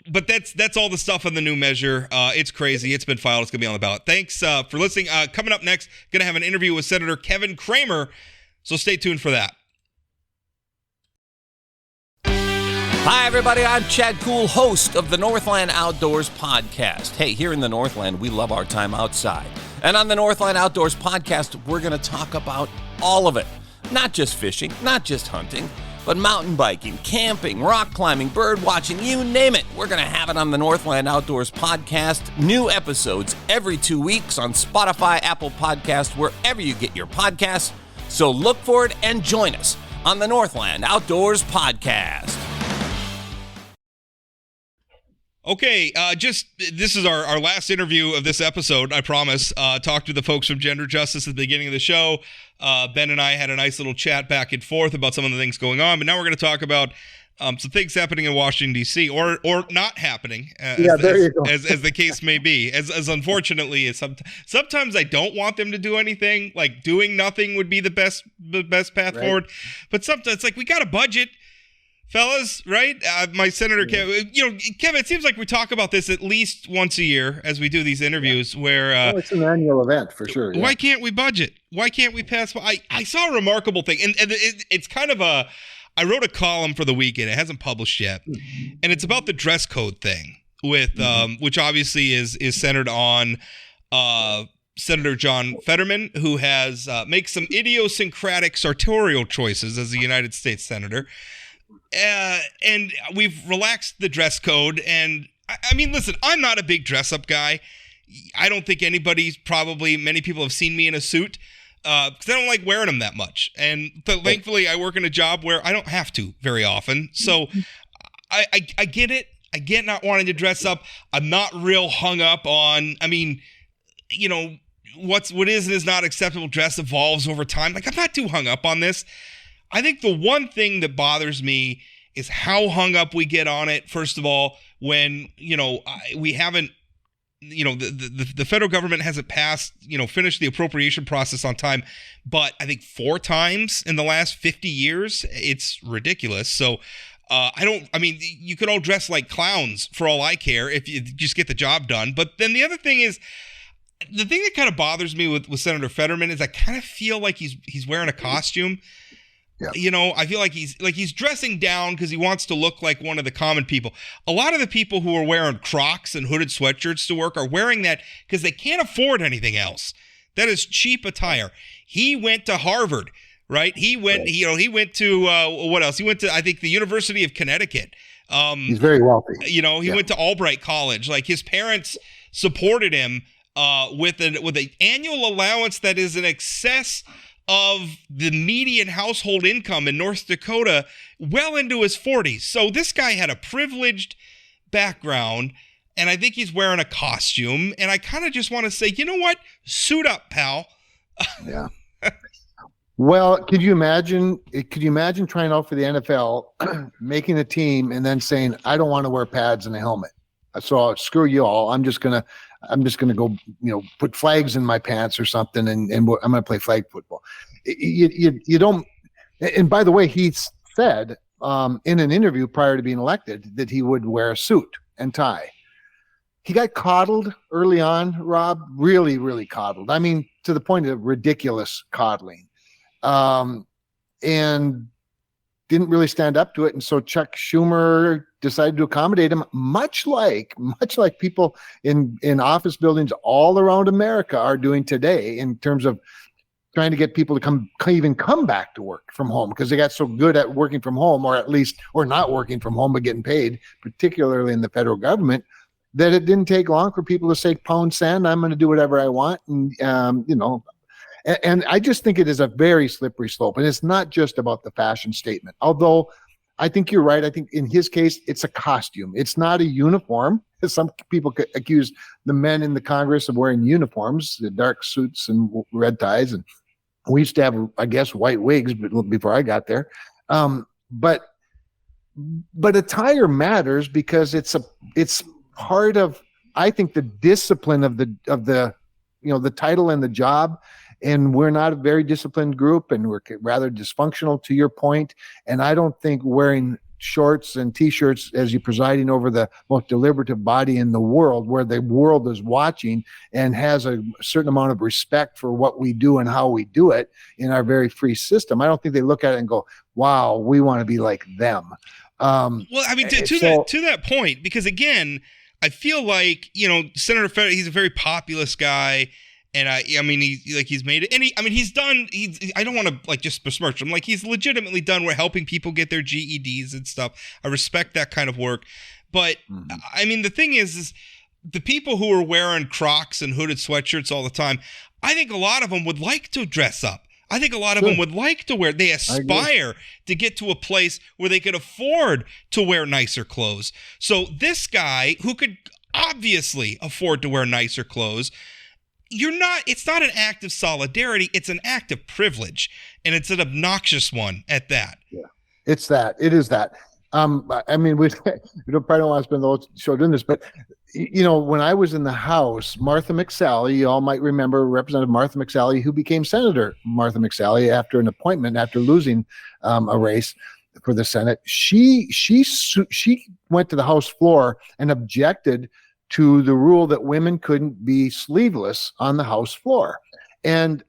but that's all the stuff on the new measure. It's crazy. It's been filed. It's going to be on the ballot. Thanks for listening. Coming up next, going to have an interview with Senator Kevin Cramer, so stay tuned for that.
Hi, everybody. I'm Chad Kuhl, host of the Northland Outdoors podcast. Hey, here in the Northland, we love our time outside. And on the Northland Outdoors podcast, we're going to talk about all of it. Not just fishing, not just hunting, but mountain biking, camping, rock climbing, bird watching, you name it. We're going to have it on the Northland Outdoors podcast. New episodes every 2 weeks on Spotify, Apple Podcasts, wherever you get your podcasts. So look for it and join us on the Northland Outdoors podcast.
Okay, this is our last interview of this episode, I promise. Talked to the folks from Gender Justice at the beginning of the show. Ben and I had a nice little chat back and forth about some of the things going on, but now we're going to talk about some things happening in Washington, D.C., or not happening, as the case may be. As unfortunately as sometimes I don't want them to do anything. Like doing nothing would be the best path forward. But sometimes it's like we got a budget. Fellas, right? My Senator Kevin, Kevin, it seems like we talk about this at least once a year as we do these interviews where...
it's an annual event for sure. Yeah.
Why can't we budget? Why can't we pass... I saw a remarkable thing, and it's kind of a... I wrote a column for the weekend. It hasn't published yet, and it's about the dress code thing, with which obviously is centered on Senator John Fetterman, who has makes some idiosyncratic sartorial choices as a United States senator. And we've relaxed the dress code. And I mean, listen, I'm not a big dress up guy. I don't think many people have seen me in a suit because I don't like wearing them that much. And thankfully, I work in a job where I don't have to very often. So I get it. I get not wanting to dress up. I'm not real hung up on, what is and is not acceptable dress evolves over time. Like, I'm not too hung up on this. I think the one thing that bothers me is how hung up we get on it. First of all, when, we haven't, the federal government hasn't finished the appropriation process on time, but I think 4 times in the last 50 years. It's ridiculous. So you could all dress like clowns for all I care if you just get the job done. But then the other thing is, the thing that kind of bothers me with Senator Fetterman is I kind of feel like he's wearing a costume. you know, I feel like he's dressing down because he wants to look like one of the common people. A lot of the people who are wearing Crocs and hooded sweatshirts to work are wearing that because they can't afford anything else. That is cheap attire. He went to Harvard, right? He went to what else? He went to, I think, the University of Connecticut.
He's very wealthy.
You know, he went to Albright College. Like, his parents supported him with an annual allowance that is in excess of the median household income in North Dakota, well into his 40s. So this guy had a privileged background, and I think he's wearing a costume. And I kind of just want to say, you know what? Suit up, pal.
Yeah. Well, could you imagine trying out for the NFL, making a team, and then saying, I don't want to wear pads and a helmet. So screw you all. I'm just gonna go, put flags in my pants or something, and I'm gonna play flag football. You don't. And by the way, he said in an interview prior to being elected that he would wear a suit and tie. He got coddled early on, Rob. Really, really coddled. I mean, to the point of ridiculous coddling, and didn't really stand up to it. And so Chuck Schumer decided to accommodate him, much like people in office buildings all around America are doing today, in terms of trying to get people to come back to work from home, because they got so good at working from home, or not working from home, but getting paid, particularly in the federal government, that it didn't take long for people to say, pound sand, I'm going to do whatever I want. And, and I just think it is a very slippery slope. And it's not just about the fashion statement, although I think you're right. I think in his case, it's a costume. It's not a uniform. Some people accuse the men in the Congress of wearing uniforms, the dark suits and red ties. And we used to have, I guess, white wigs before I got there. But attire matters because it's part of, I think, the discipline of the title and the job. And we're not a very disciplined group, and we're rather dysfunctional, to your point. And I don't think wearing shorts and T-shirts as you're presiding over the most deliberative body in the world, where the world is watching and has a certain amount of respect for what we do and how we do it in our very free system, I don't think they look at it and go, wow, we want to be like them.
Well, I mean, to that point, because again, I feel like, Senator Federer, he's a very populist guy. And I mean, he's made it, and I don't want to just besmirch him. Like, he's legitimately done. We're helping people get their GEDs and stuff. I respect that kind of work. But I mean, the thing is the people who are wearing Crocs and hooded sweatshirts all the time, I think a lot of them would like to dress up. I think a lot of them would like to wear, they aspire to get to a place where they could afford to wear nicer clothes. So this guy, who could obviously afford to wear nicer clothes, it's not an act of solidarity, it's an act of privilege, and it's an obnoxious one at that.
Yeah, it is that. I mean, we probably don't want to spend the whole show doing this, but when I was in the House, Martha McSally, you all might remember Representative Martha McSally, who became Senator Martha McSally after an appointment, after losing a race for the Senate. She went to the House floor and objected to the rule that women couldn't be sleeveless on the House floor. And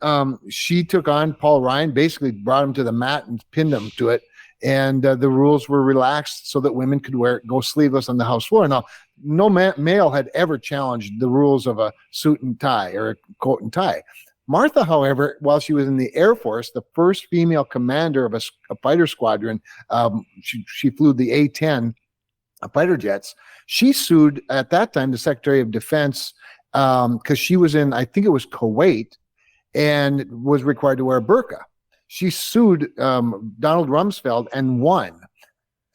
she took on Paul Ryan, basically brought him to the mat and pinned him to it. And the rules were relaxed so that women could go sleeveless on the House floor. Now, no male had ever challenged the rules of a suit and tie or a coat and tie. Martha, however, while she was in the Air Force, the first female commander of a fighter squadron, she flew the A-10 fighter jets. She sued at that time the Secretary of Defense because she was in, I think it was Kuwait, and was required to wear a burqa. She sued Donald Rumsfeld and won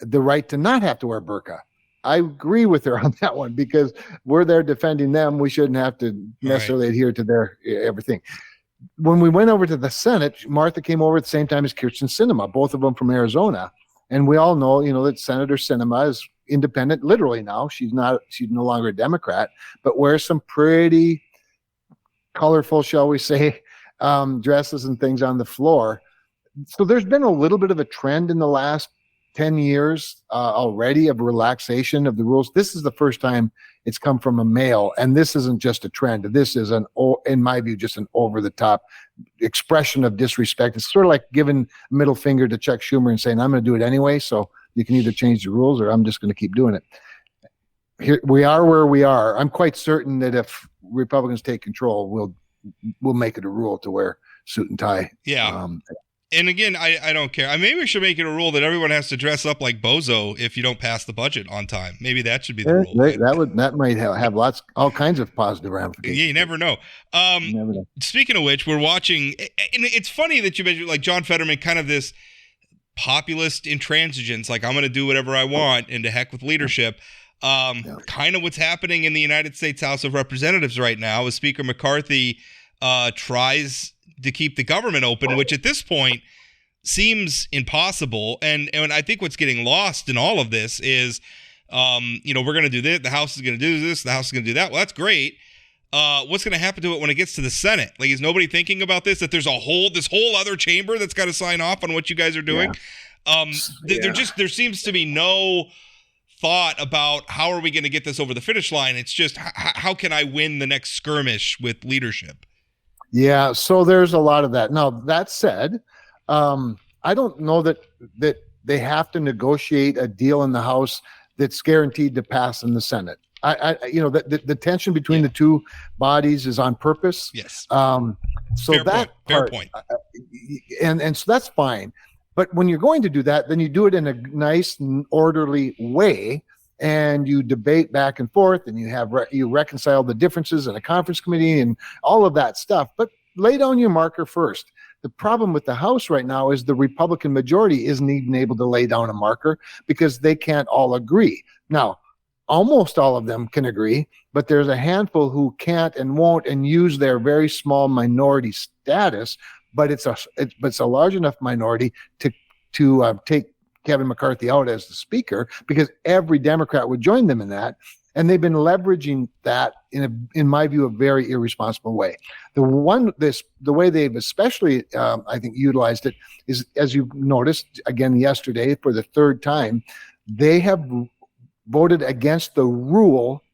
the right to not have to wear burqa. I agree with her on that one, because we're there defending them. We shouldn't have to necessarily adhere to their everything. When we went over to the Senate, Martha came over at the same time as Kirsten Sinema, both of them from Arizona. And we all know, that Senator Sinema is independent, literally now. She's no longer a Democrat, but wears some pretty colorful, shall we say, dresses and things on the floor. So there's been a little bit of a trend in the last 10 years already of relaxation of the rules. This is the first time it's come from a male, and this isn't just a trend. This is in my view, just an over-the-top expression of disrespect. It's sort of like giving a middle finger to Chuck Schumer and saying, I'm going to do it anyway, so you can either change the rules or I'm just going to keep doing it. Here, we are where we are. I'm quite certain that if Republicans take control, we'll make it a rule to wear suit and tie.
Yeah. And again, I don't care. Maybe we should make it a rule that everyone has to dress up like Bozo if you don't pass the budget on time. Maybe that should be the rule.
That might have all kinds of positive ramifications.
Yeah, you never know. Speaking of which, we're watching, and it's funny that you mentioned like John Fetterman, kind of this populist intransigence, like I'm going to do whatever I want, and to heck with leadership. Kind of what's happening in the United States House of Representatives right now is Speaker McCarthy tries to keep the government open, which at this point seems impossible. And I think what's getting lost in all of this is, we're going to do this, the House is going to do this, the House is going to do that. Well, that's great. What's going to happen to it when it gets to the Senate? Like, is nobody thinking about this, that there's this whole other chamber that's got to sign off on what you guys are doing? Yeah. There seems to be no thought about how are we going to get this over the finish line. It's just, how can I win the next skirmish with leadership?
Yeah, so there's a lot of that. Now, that said, I don't know that they have to negotiate a deal in the House that's guaranteed to pass in the Senate. The tension between the two bodies is on purpose.
Yes.
So fair point. And so that's fine. But when you're going to do that, then you do it in a nice, orderly way, and you debate back and forth, and you reconcile the differences in a conference committee and all of that stuff. But lay down your marker first. The problem with the House right now is the Republican majority isn't even able to lay down a marker because they can't all agree. Now, almost all of them can agree, but there's a handful who can't and won't and use their very small minority status. But it's a large enough minority to take Kevin McCarthy out as the speaker, because every Democrat would join them in that. And they've been leveraging that in my view, a very irresponsible way. The way they've especially, I think, utilized it is, as you noticed again yesterday for the third time, they have voted against the rule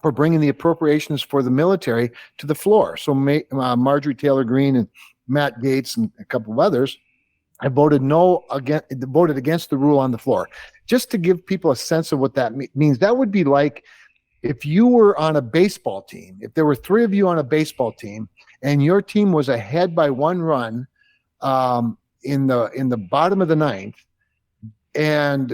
for bringing the appropriations for the military to the floor. So Marjorie Taylor Greene and Matt Gaetz and a couple of others have voted against the rule on the floor. Just to give people a sense of what that means, that would be like if you were on a baseball team, if there were three of you on a baseball team and your team was ahead by 1 run in the bottom of the ninth, and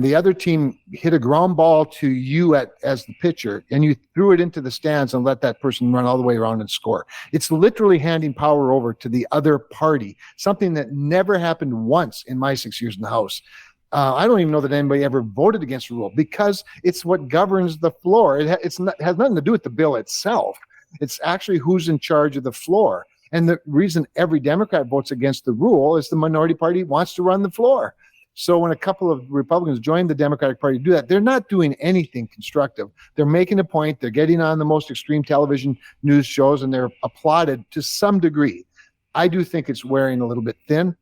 the other team hit a ground ball to you as the pitcher, and you threw it into the stands and let that person run all the way around and score. It's literally handing power over to the other party, something that never happened once in my 6 years in the House. I don't even know that anybody ever voted against the rule, because it's what governs the floor. It has nothing to do with the bill itself. It's actually who's in charge of the floor. And the reason every Democrat votes against the rule is the minority party wants to run the floor. So when a couple of Republicans join the Democratic Party to do that, they're not doing anything constructive. They're making a point. They're getting on the most extreme television news shows, and they're applauded to some degree. I do think it's wearing a little bit thin.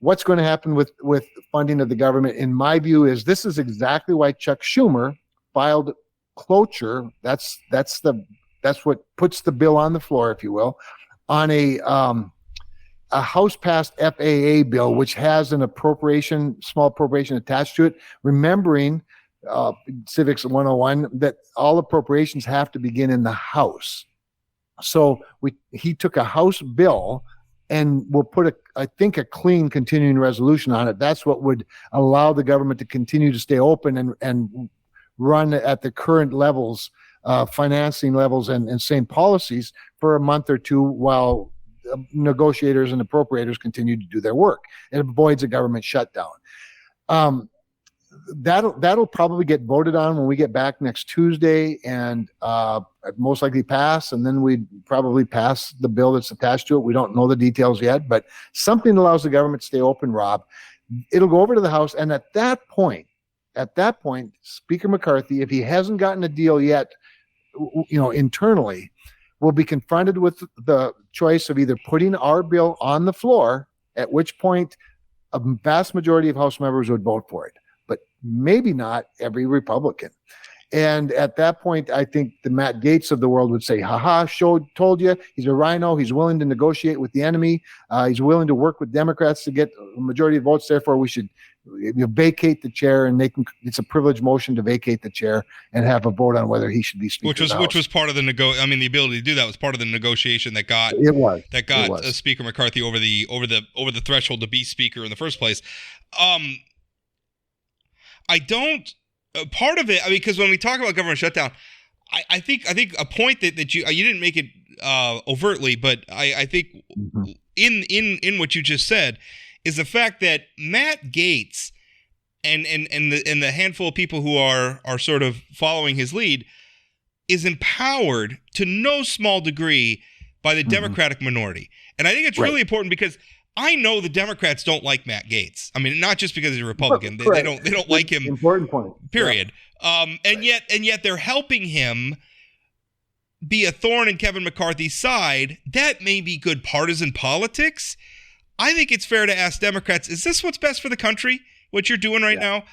What's going to happen with funding of the government, in my view, is this is exactly why Chuck Schumer filed cloture. That's what puts the bill on the floor, if you will, on a House-passed FAA bill, which has an small appropriation attached to it, remembering Civics 101, that all appropriations have to begin in the House. So he took a House bill and will put I think a clean continuing resolution on it. That's what would allow the government to continue to stay open and run at the current levels, financing levels and same policies for a month or two while negotiators and appropriators continue to do their work. It avoids a government shutdown. That'll probably get voted on when we get back next Tuesday, and most likely pass, and then we'd probably pass the bill that's attached to it. We don't know the details yet, but something that allows the government to stay open, Rob. It'll go over to the House, and at that point, Speaker McCarthy, if he hasn't gotten a deal yet, internally, will be confronted with the choice of either putting our bill on the floor, at which point a vast majority of House members would vote for it, but maybe not every Republican. And at that point, I think the Matt Gaetz of the world would say, told you, he's a rhino. He's willing to negotiate with the enemy. He's willing to work with Democrats to get a majority of votes. Therefore, we should vacate the chair, and it's a privileged motion to vacate the chair and have a vote on whether he should be speaker.
Which was part of the the ability to do that was part of the negotiation that got Speaker McCarthy over the threshold to be speaker in the first place. Part of it, because when we talk about government shutdown, I think a point that you didn't make it overtly, but I think in what you just said is the fact that Matt Gaetz and the handful of people who are sort of following his lead is empowered to no small degree by the Democratic minority, and I think it's really important because I know the Democrats don't like Matt Gaetz. I mean, not just because he's a Republican. They don't like him.
Important point.
Period. Yeah. And yet they're helping him be a thorn in Kevin McCarthy's side. That may be good partisan politics. I think it's fair to ask Democrats, is this what's best for the country? What you're doing right now?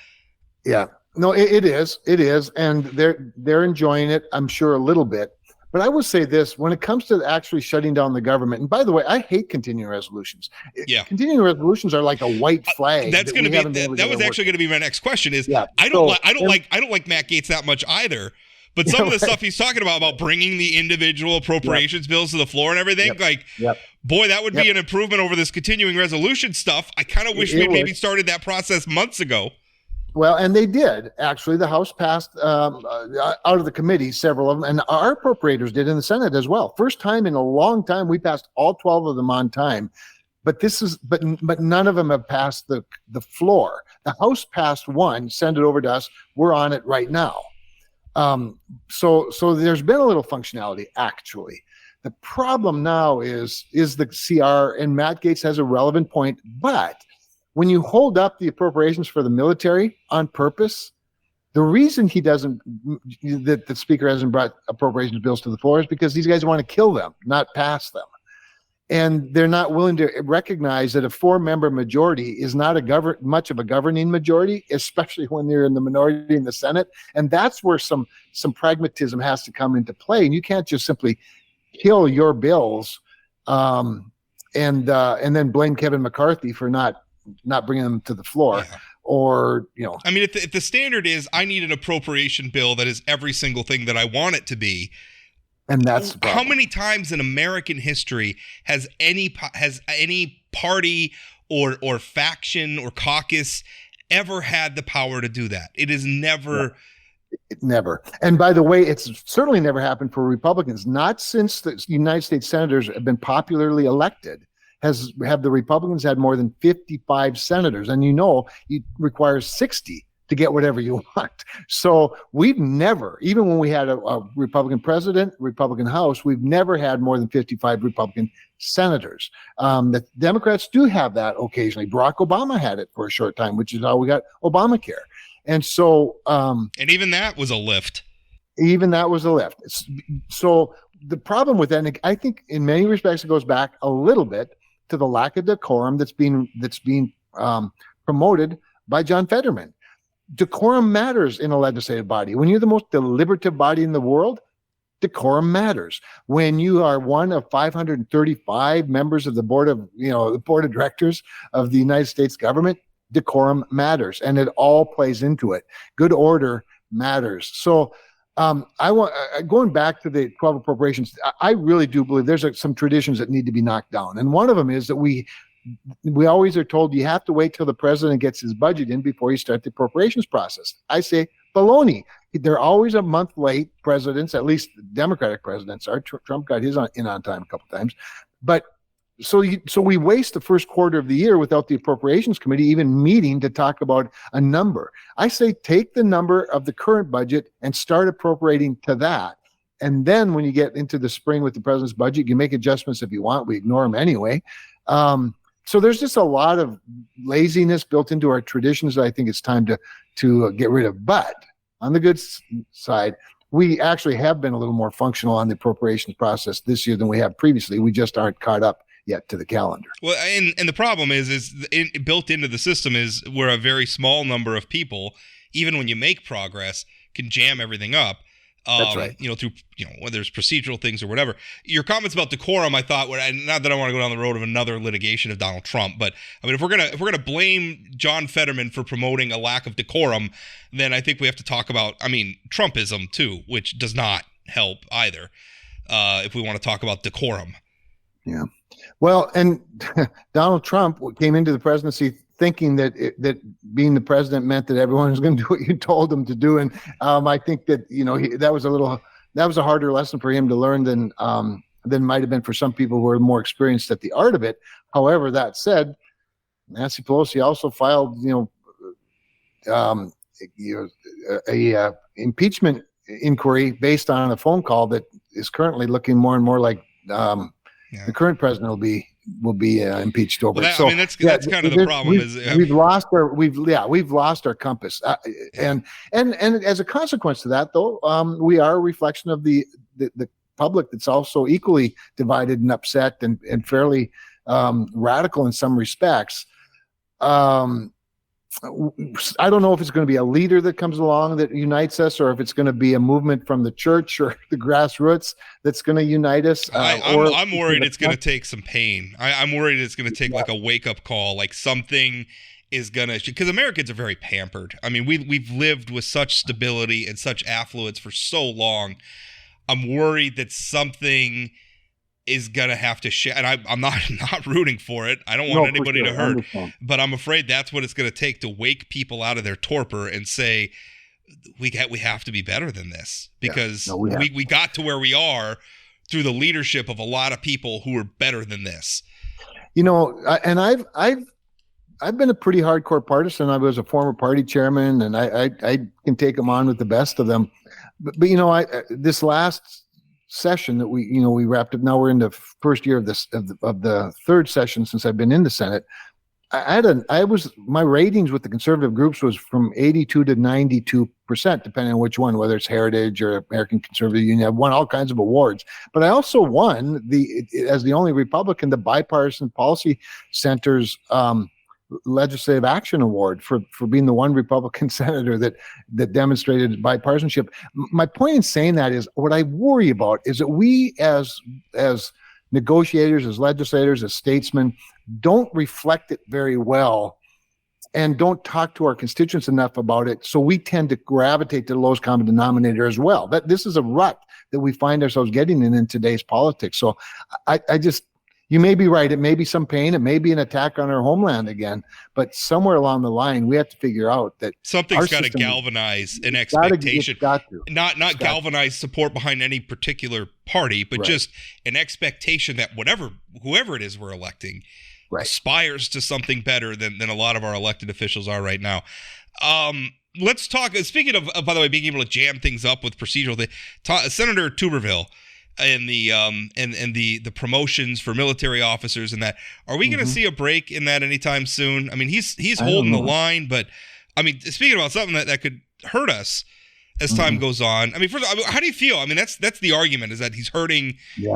Yeah. No, it is. It is. And they're enjoying it, I'm sure, a little bit. But I will say this, when it comes to actually shutting down the government, and by the way, I hate continuing resolutions.
Yeah.
Continuing resolutions are like a white flag.
That's going to be that was actually going to be my next question is I don't like Matt Gaetz that much either. But some of the stuff he's talking about bringing the individual appropriations bills to the floor and everything, boy, that would be an improvement over this continuing resolution stuff. I kind of wish we'd maybe started that process months ago.
Well, and they did. Actually, the House passed out of the committee, several of them, and our appropriators did in the Senate as well. First time in a long time, we passed all 12 of them on time. But but none of them have passed the floor. The House passed one, send it over to us. We're on it right now. So there's been a little functionality, actually. The problem now is the CR, and Matt Gaetz has a relevant point, but when you hold up the appropriations for the military on purpose, the reason that the speaker hasn't brought appropriations bills to the floor is because these guys want to kill them, not pass them. And they're not willing to recognize that a 4-member majority is not much of a governing majority, especially when they're in the minority in the Senate. And that's where some pragmatism has to come into play. And you can't just simply kill your bills and then blame Kevin McCarthy for not bringing them to the floor. Or,
I mean, if the standard is I need an appropriation bill that is every single thing that I want it to be,
and that's
how many times in American history has any party or faction or caucus ever had the power to do that? It is never.
Never. And by the way, it's certainly never happened for Republicans. Not since the United States senators have been popularly elected have the Republicans had more than 55 senators. And it requires 60 to get whatever you want. So we've never, even when we had a Republican president, Republican House, we've never had more than 55 Republican senators. The Democrats do have that occasionally. Barack Obama had it for a short time, which is how we got Obamacare. And so,
and even that was a lift.
So the problem with that, and I think in many respects, it goes back a little bit to the lack of decorum that's being promoted by John Fetterman. Decorum matters in a legislative body. When you're the most deliberative body in the world, decorum matters. When you are one of 535 members of the board of directors of the United States government, decorum matters, and it all plays into it. Good order matters. So going back to the 12 appropriations, I really do believe there's some traditions that need to be knocked down. And one of them is that we always are told you have to wait till the president gets his budget in before you start the appropriations process. I say baloney. They're always a month late, presidents, at least Democratic presidents are. Trump got his in on time a couple times. But so we waste the first quarter of the year without the Appropriations Committee even meeting to talk about a number. I say take the number of the current budget and start appropriating to that. And then when you get into the spring with the president's budget, you can make adjustments if you want. We ignore them anyway. So there's just a lot of laziness built into our traditions that I think it's time to get rid of. But on the good side, we actually have been a little more functional on the appropriations process this year than we have previously. We just aren't caught up yet to the calendar.
Well, and the problem is built into the system is where a very small number of people, even when you make progress, can jam everything up.
That's right.
Through whether it's procedural things or whatever. Your comments about decorum, I thought, not that I want to go down the road of another litigation of Donald Trump, but I mean, if we're gonna blame John Fetterman for promoting a lack of decorum, then I think we have to talk about, Trumpism too, which does not help either. If we want to talk about decorum.
Yeah. Well, and Donald Trump came into the presidency thinking that being the president meant that everyone was going to do what you told them to do, and I think that that was a harder lesson for him to learn than might have been for some people who are more experienced at the art of it. However, that said, Nancy Pelosi also filed a impeachment inquiry based on a phone call that is currently looking more and more like the current president will be impeached over.
Well, that's kind of the problem.
We've lost our compass, and as a consequence of that, though, we are a reflection of the public that's also equally divided and upset and fairly radical in some respects. I don't know if it's going to be a leader that comes along that unites us, or if it's going to be a movement from the church or the grassroots that's going to unite us.
I'm worried it's going to take some pain. I'm worried it's going to take like a wake up call, like something is going to, because Americans are very pampered. I mean, we've lived with such stability and such affluence for so long. I'm worried that something is gonna have to share, and I'm not rooting for it. I don't want anybody to hurt, but I'm afraid that's what it's gonna take to wake people out of their torpor and say we have to be better than this, because we got to where we are through the leadership of a lot of people who are better than this.
And I've been a pretty hardcore partisan. I was a former party chairman, and I can take them on with the best of them. But this last session that we wrapped up. Now we're in the first year of the third session since I've been in the Senate. My ratings with the conservative groups was from 82 to 92%, depending on which one, whether it's Heritage or American Conservative Union. I've won all kinds of awards, but I also won as the only Republican, the Bipartisan Policy Center's Legislative Action Award for being the one Republican senator that demonstrated bipartisanship. My point in saying that is, what I worry about is that we as negotiators, as legislators, as statesmen, don't reflect it very well and don't talk to our constituents enough about it. So we tend to gravitate to the lowest common denominator as well. This is a rut that we find ourselves getting in today's politics. So you may be right. It may be some pain. It may be an attack on our homeland again. But somewhere along the line, we have to figure out that
something's got to galvanize an expectation. Not galvanize support behind any particular party, but just an expectation that whoever it is we're electing aspires to something better than a lot of our elected officials are right now. Let's talk. Speaking of, by the way, being able to jam things up with procedural, Senator Tuberville. And the promotions for military officers and that, are we going to see a break in that anytime soon? I mean, he's holding the line, but I mean, speaking about something that could hurt us as time goes on. I mean, first, how do you feel? I mean, that's the argument, is that he's hurting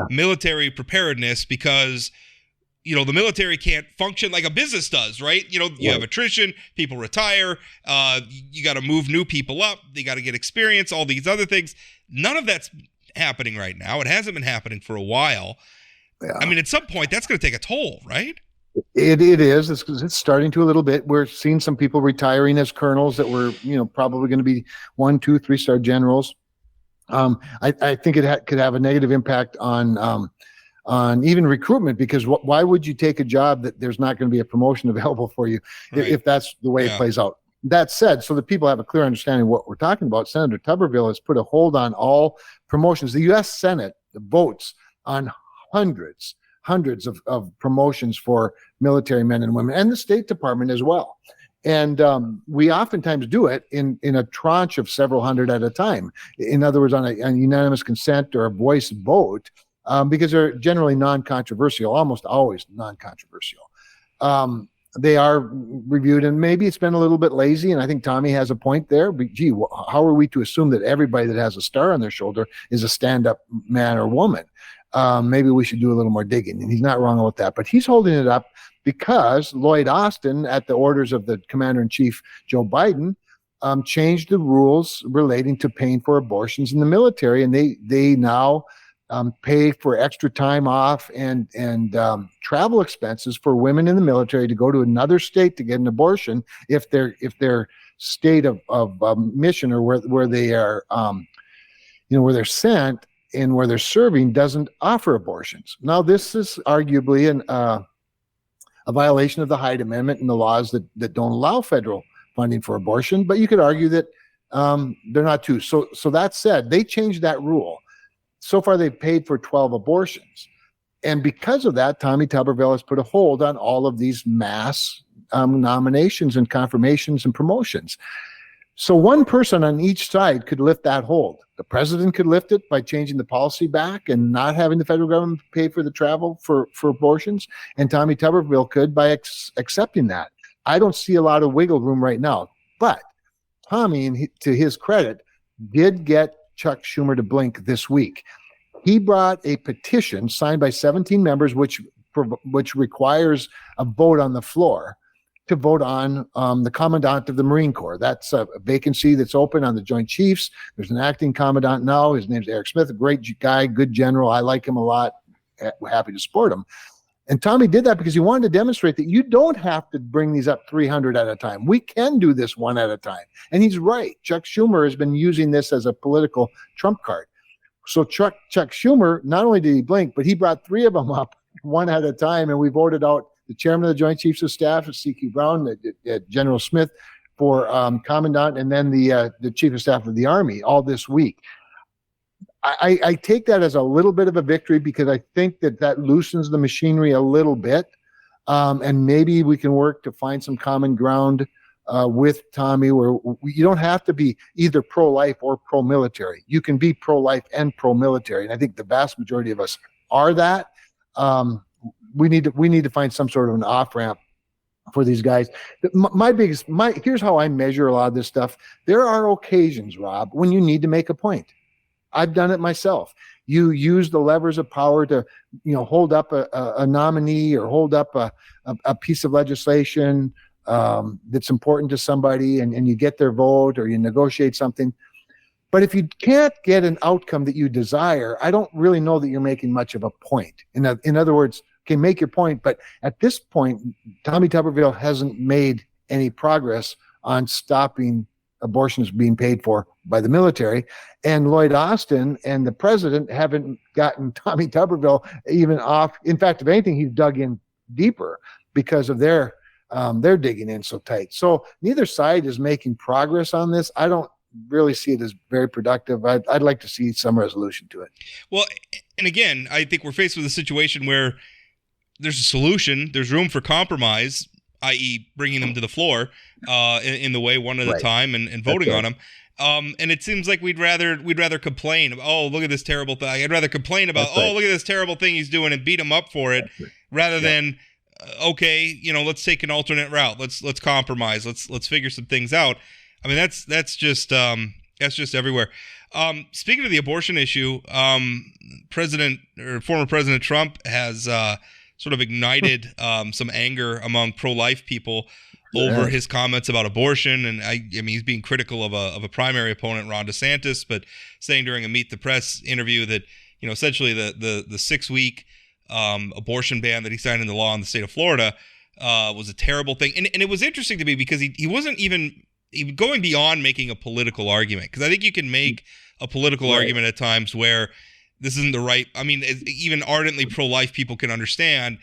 military preparedness because the military can't function like a business does, right? You have attrition, people retire, you got to move new people up, they got to get experience, all these other things. None of that's happening right now. It hasn't been happening for a while. I mean, at some point that's going to take a toll, right?
It is. It's starting to a little bit. We're seeing some people retiring as colonels that were probably going to be 1, 2, 3-star generals. I think it could have a negative impact on even recruitment, because why would you take a job that there's not going to be a promotion available for you if that's the way it plays out? That said, so that people have a clear understanding of what we're talking about, Senator Tuberville has put a hold on all promotions. The U.S. Senate votes on hundreds of promotions for military men and women, and the State Department as well. And we oftentimes do it in a tranche of several hundred at a time. In other words, on a unanimous consent or a voice vote, because they're generally non-controversial, almost always non-controversial. They are reviewed, and maybe it's been a little bit lazy, and I think Tommy has a point there. But gee, how are we to assume that everybody that has a star on their shoulder is a stand-up man or woman? maybe we should do a little more digging. And he's not wrong about that. But he's holding it up because Lloyd Austin, at the orders of the Commander-in-Chief Joe Biden, changed the rules relating to paying for abortions in the military, and they now pay for extra time off and travel expenses for women in the military to go to another state to get an abortion if their state of mission, or where they are, where they're sent and where they're serving, doesn't offer abortions. Now, this is arguably a violation of the Hyde Amendment and the laws that don't allow federal funding for abortion, but you could argue that they're not too. So that said, they changed that rule. So far, they've paid for 12 abortions. And because of that, Tommy Tuberville has put a hold on all of these mass nominations and confirmations and promotions. So one person on each side could lift that hold. The president could lift it by changing the policy back and not having the federal government pay for the travel for abortions. And Tommy Tuberville could by accepting that. I don't see a lot of wiggle room right now. But Tommy, to his credit, did get Chuck Schumer to blink this week. He brought a petition signed by 17 members, which requires a vote on the floor to vote on the commandant of the Marine Corps. That's a vacancy that's open on the Joint Chiefs. There's an acting commandant now. His name's Eric Smith, a great guy, good general. I like him a lot. Happy to support him. And Tommy did that because he wanted to demonstrate that you don't have to bring these up 300 at a time. We can do this one at a time. And he's right. Chuck Schumer has been using this as a political trump card. So Chuck Schumer, not only did he blink, but he brought 3 of them up one at a time. And we voted out the chairman of the Joint Chiefs of Staff, C.Q. Brown, General Smith for commandant, and then the chief of staff of the Army all this week. I take that as a little bit of a victory because I think that loosens the machinery a little bit. And maybe we can work to find some common ground with Tommy where you don't have to be either pro-life or pro-military. You can be pro-life and pro-military. And I think the vast majority of us are that. We need to find some sort of an off-ramp for these guys. Here's how I measure a lot of this stuff. There are occasions, Rob, when you need to make a point. I've done it myself. You use the levers of power to, hold up a nominee or hold up a piece of legislation that's important to somebody, and you get their vote or you negotiate something. But if you can't get an outcome that you desire, I don't really know that you're making much of a point. In other words, okay, make your point, but at this point, Tommy Tuberville hasn't made any progress on stopping abortions being paid for by the military, and Lloyd Austin and the president haven't gotten Tommy Tuberville even off. In fact, if anything, he's dug in deeper because of their digging in so tight. So neither side is making progress on this. I don't really see it as very productive. I'd like to see some resolution to it. Well,
and again, I think we're faced with a situation where there's a solution, there's room for compromise, i.e. bringing them to the floor in the way one at a time and voting on them. And it seems like we'd rather complain about, oh, look at this terrible thing. I'd rather complain about, look at this terrible thing he's doing and beat him up for it, rather than, okay, let's take an alternate route. Let's compromise. Let's figure some things out. I mean, that's just everywhere. Speaking of the abortion issue, former President Trump has sort of ignited some anger among pro-life people over his comments about abortion, and I mean he's being critical of a primary opponent, Ron DeSantis, but saying during a Meet the Press interview that essentially the 6-week abortion ban that he signed into law in the state of Florida was a terrible thing, and it was interesting to me because he wasn't even going beyond making a political argument, because I think you can make a political argument at times where this isn't the right. I mean, even ardently pro-life people can understand.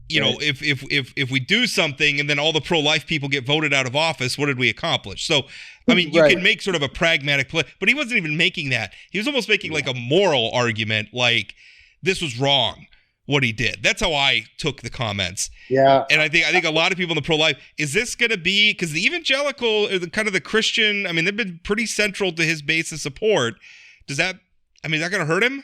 If we do something and then all the pro-life people get voted out of office, what did we accomplish? So, I mean, you can make sort of a pragmatic play, but he wasn't even making that. He was almost making like a moral argument, like this was wrong what he did. That's how I took the comments. Yeah. And I think a lot of people in the pro-life, is this going to be, because the evangelical or the kind of the Christian, I mean, they've been pretty central to his base of support. Is that going to hurt him?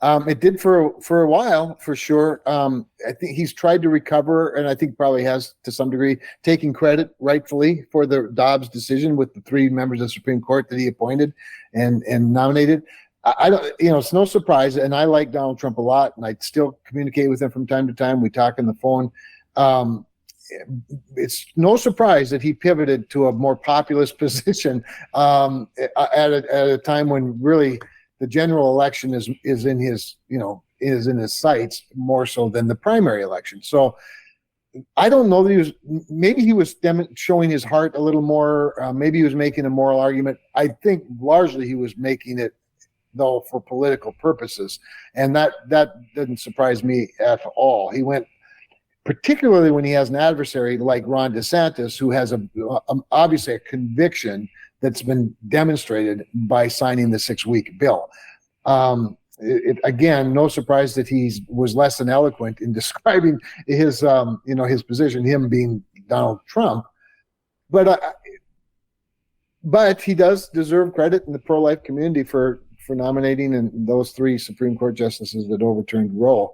It did for a while, for sure. I think he's tried to recover, and I think probably has to some degree, taking credit rightfully for the Dobbs decision with the 3 members of the Supreme Court that he appointed and nominated. I don't, it's no surprise, and I like Donald Trump a lot, and I still communicate with him from time to time. We talk on the phone. It's no surprise that he pivoted to a more populist position at a time when really the general election is in his sights more so than the primary election. So I don't know that maybe he was showing his heart a little more. Maybe he was making a moral argument. I think largely he was making it, though, for political purposes. And that didn't surprise me at all. He went, particularly when he has an adversary like Ron DeSantis, who has obviously a conviction that's been demonstrated by signing the 6-week bill. Again, no surprise that he was less than eloquent in describing his position, him being Donald Trump. But he does deserve credit in the pro-life community for nominating and those 3 Supreme Court justices that overturned Roe.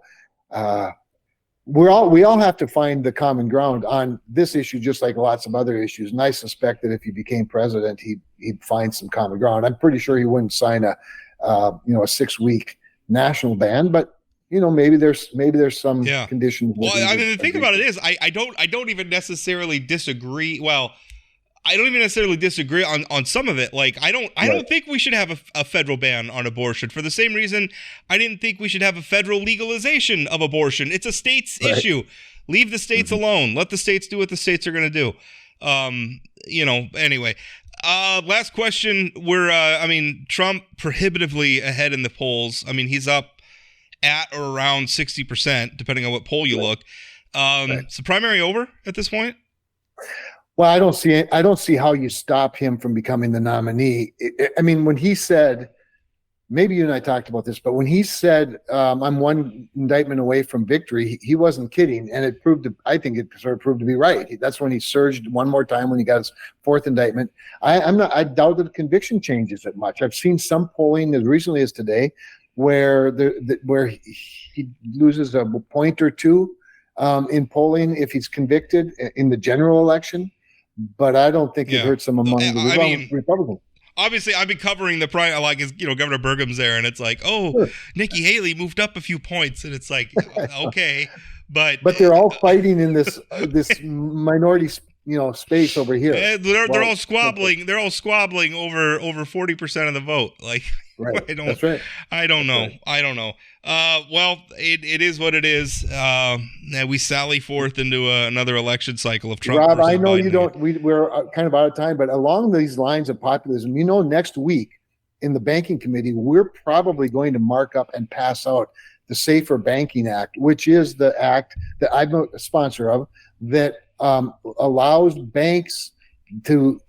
We all have to find the common ground on this issue, just like lots of other issues. And I suspect that if he became president, he'd find some common ground. I'm pretty sure he wouldn't sign a 6-week national ban, but maybe there's some condition.
Well, I mean, the thing about it is, I don't even necessarily disagree. Well, I don't even necessarily disagree on some of it. Like, I don't think we should have a federal ban on abortion for the same reason I didn't think we should have a federal legalization of abortion. It's a state's issue. Leave the states alone. Let the states do what the states are going to do. Anyway. Last question. Trump prohibitively ahead in the polls. I mean, he's up at or around 60%, depending on what poll you look. Is the primary over at this point?
Well, I don't see how you stop him from becoming the nominee. I mean, when he said, maybe you and I talked about this, but when he said, I'm one indictment away from victory, he wasn't kidding. And I think it sort of proved to be right. That's when he surged one more time when he got his 4th indictment. I doubt that the conviction changes it much. I've seen some polling as recently as today where he loses a point or 2 in polling if he's convicted in the general election. But I don't think it hurts him among the Republicans.
Obviously, I've been covering the prime, like, Governor Burgum's there, and it's like, sure. Nikki Haley moved up a few points, and it's like, okay, but
they're all fighting in this minority, space over here.
They're all squabbling. They're all squabbling over 40% of the vote. Like,
right. That's right.
I don't know. Well, it is what it is. We sally forth into another election cycle of Trump.
Rob, I know Biden. You don't. We're kind of out of time, but along these lines of populism, next week in the Banking Committee, we're probably going to mark up and pass out the Safer Banking Act, which is the act that I'm a sponsor of that allows banks to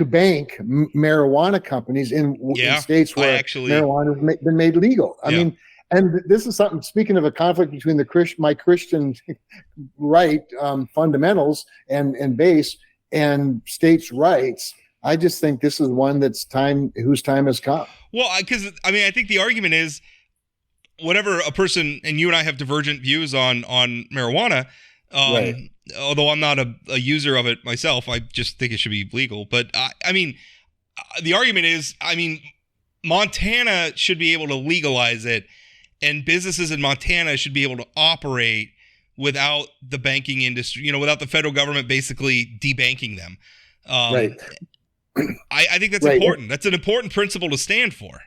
bank marijuana companies in states where marijuana has been made legal. I mean, and this is something, speaking of a conflict between my Christian right fundamentals and base and states' rights, I just think this is one whose time has come.
Well, because I think the argument is, whatever a person, and you and I have divergent views on marijuana, right. Although I'm not a user of it myself, I just think it should be legal. But the argument is, Montana should be able to legalize it, and businesses in Montana should be able to operate without the banking industry, without the federal government basically debanking them.
Right.
I think that's important. That's an important principle to stand for.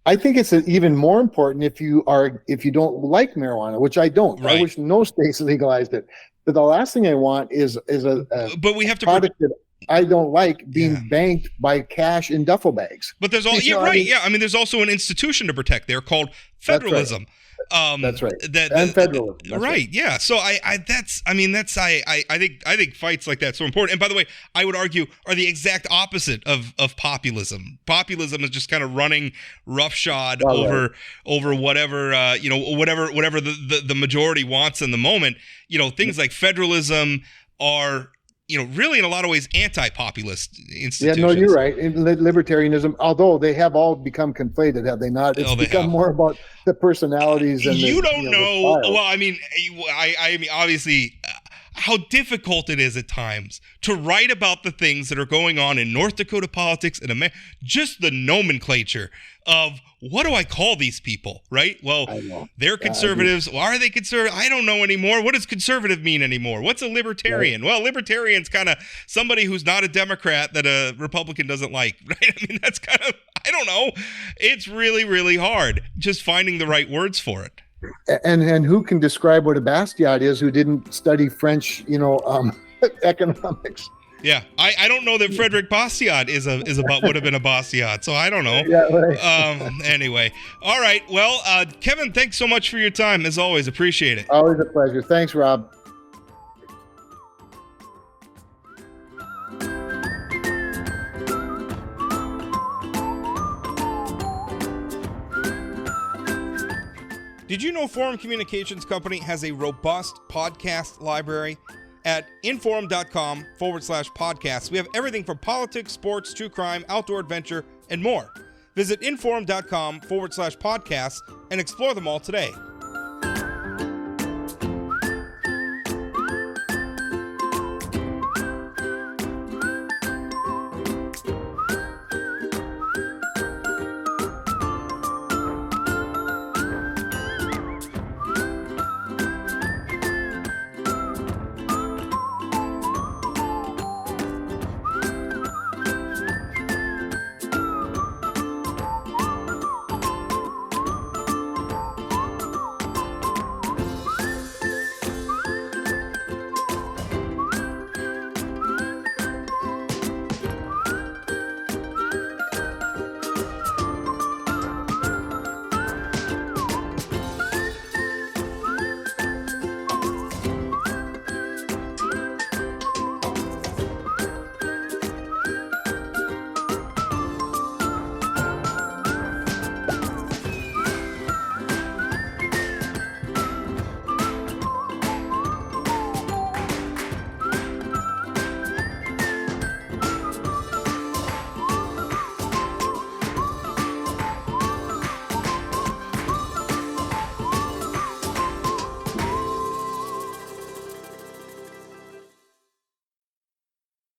I think it's even more important if you don't like marijuana, which I don't. Right. I wish no states legalized it. But the last thing I want is a
but we have to
product that I don't like being banked by cash in duffel bags.
But there's there's also an institution to protect there called federalism.
That's right. And federalism.
Right. Right. Yeah. So I think fights like that are so important. And by the way, I would argue are the exact opposite of populism. Populism is just kind of running roughshod over whatever whatever the majority wants in the moment. Things like federalism are really in a lot of ways anti-populist institutions.
Yeah, no, you're right. In libertarianism, although they have all become conflated, have they not? It's become more about the personalities and
you don't know. Well, I mean, obviously, how difficult it is at times to write about the things that are going on in North Dakota politics and just the nomenclature of what do I call these people, right? Well, they're conservatives. Are they conservative? I don't know anymore. What does conservative mean anymore? What's a libertarian? Right. Well, libertarian's kind of somebody who's not a Democrat that a Republican doesn't like, right? I mean, that's kind of, I don't know. It's really, really hard just finding the right words for it.
And who can describe what a Bastiat is who didn't study French, economics?
Yeah, I don't know that Frederick Bastiat would have been a Bastiat, so I don't know.
Yeah, right.
Anyway, all right. Well, Kevin, thanks so much for your time as always. Appreciate it.
Always a pleasure. Thanks, Rob.
Did you know Forum Communications Company has a robust podcast library? At inforum.com/podcasts, we have everything from politics, sports, true crime, outdoor adventure, and more. Visit inforum.com/podcasts and explore them all today.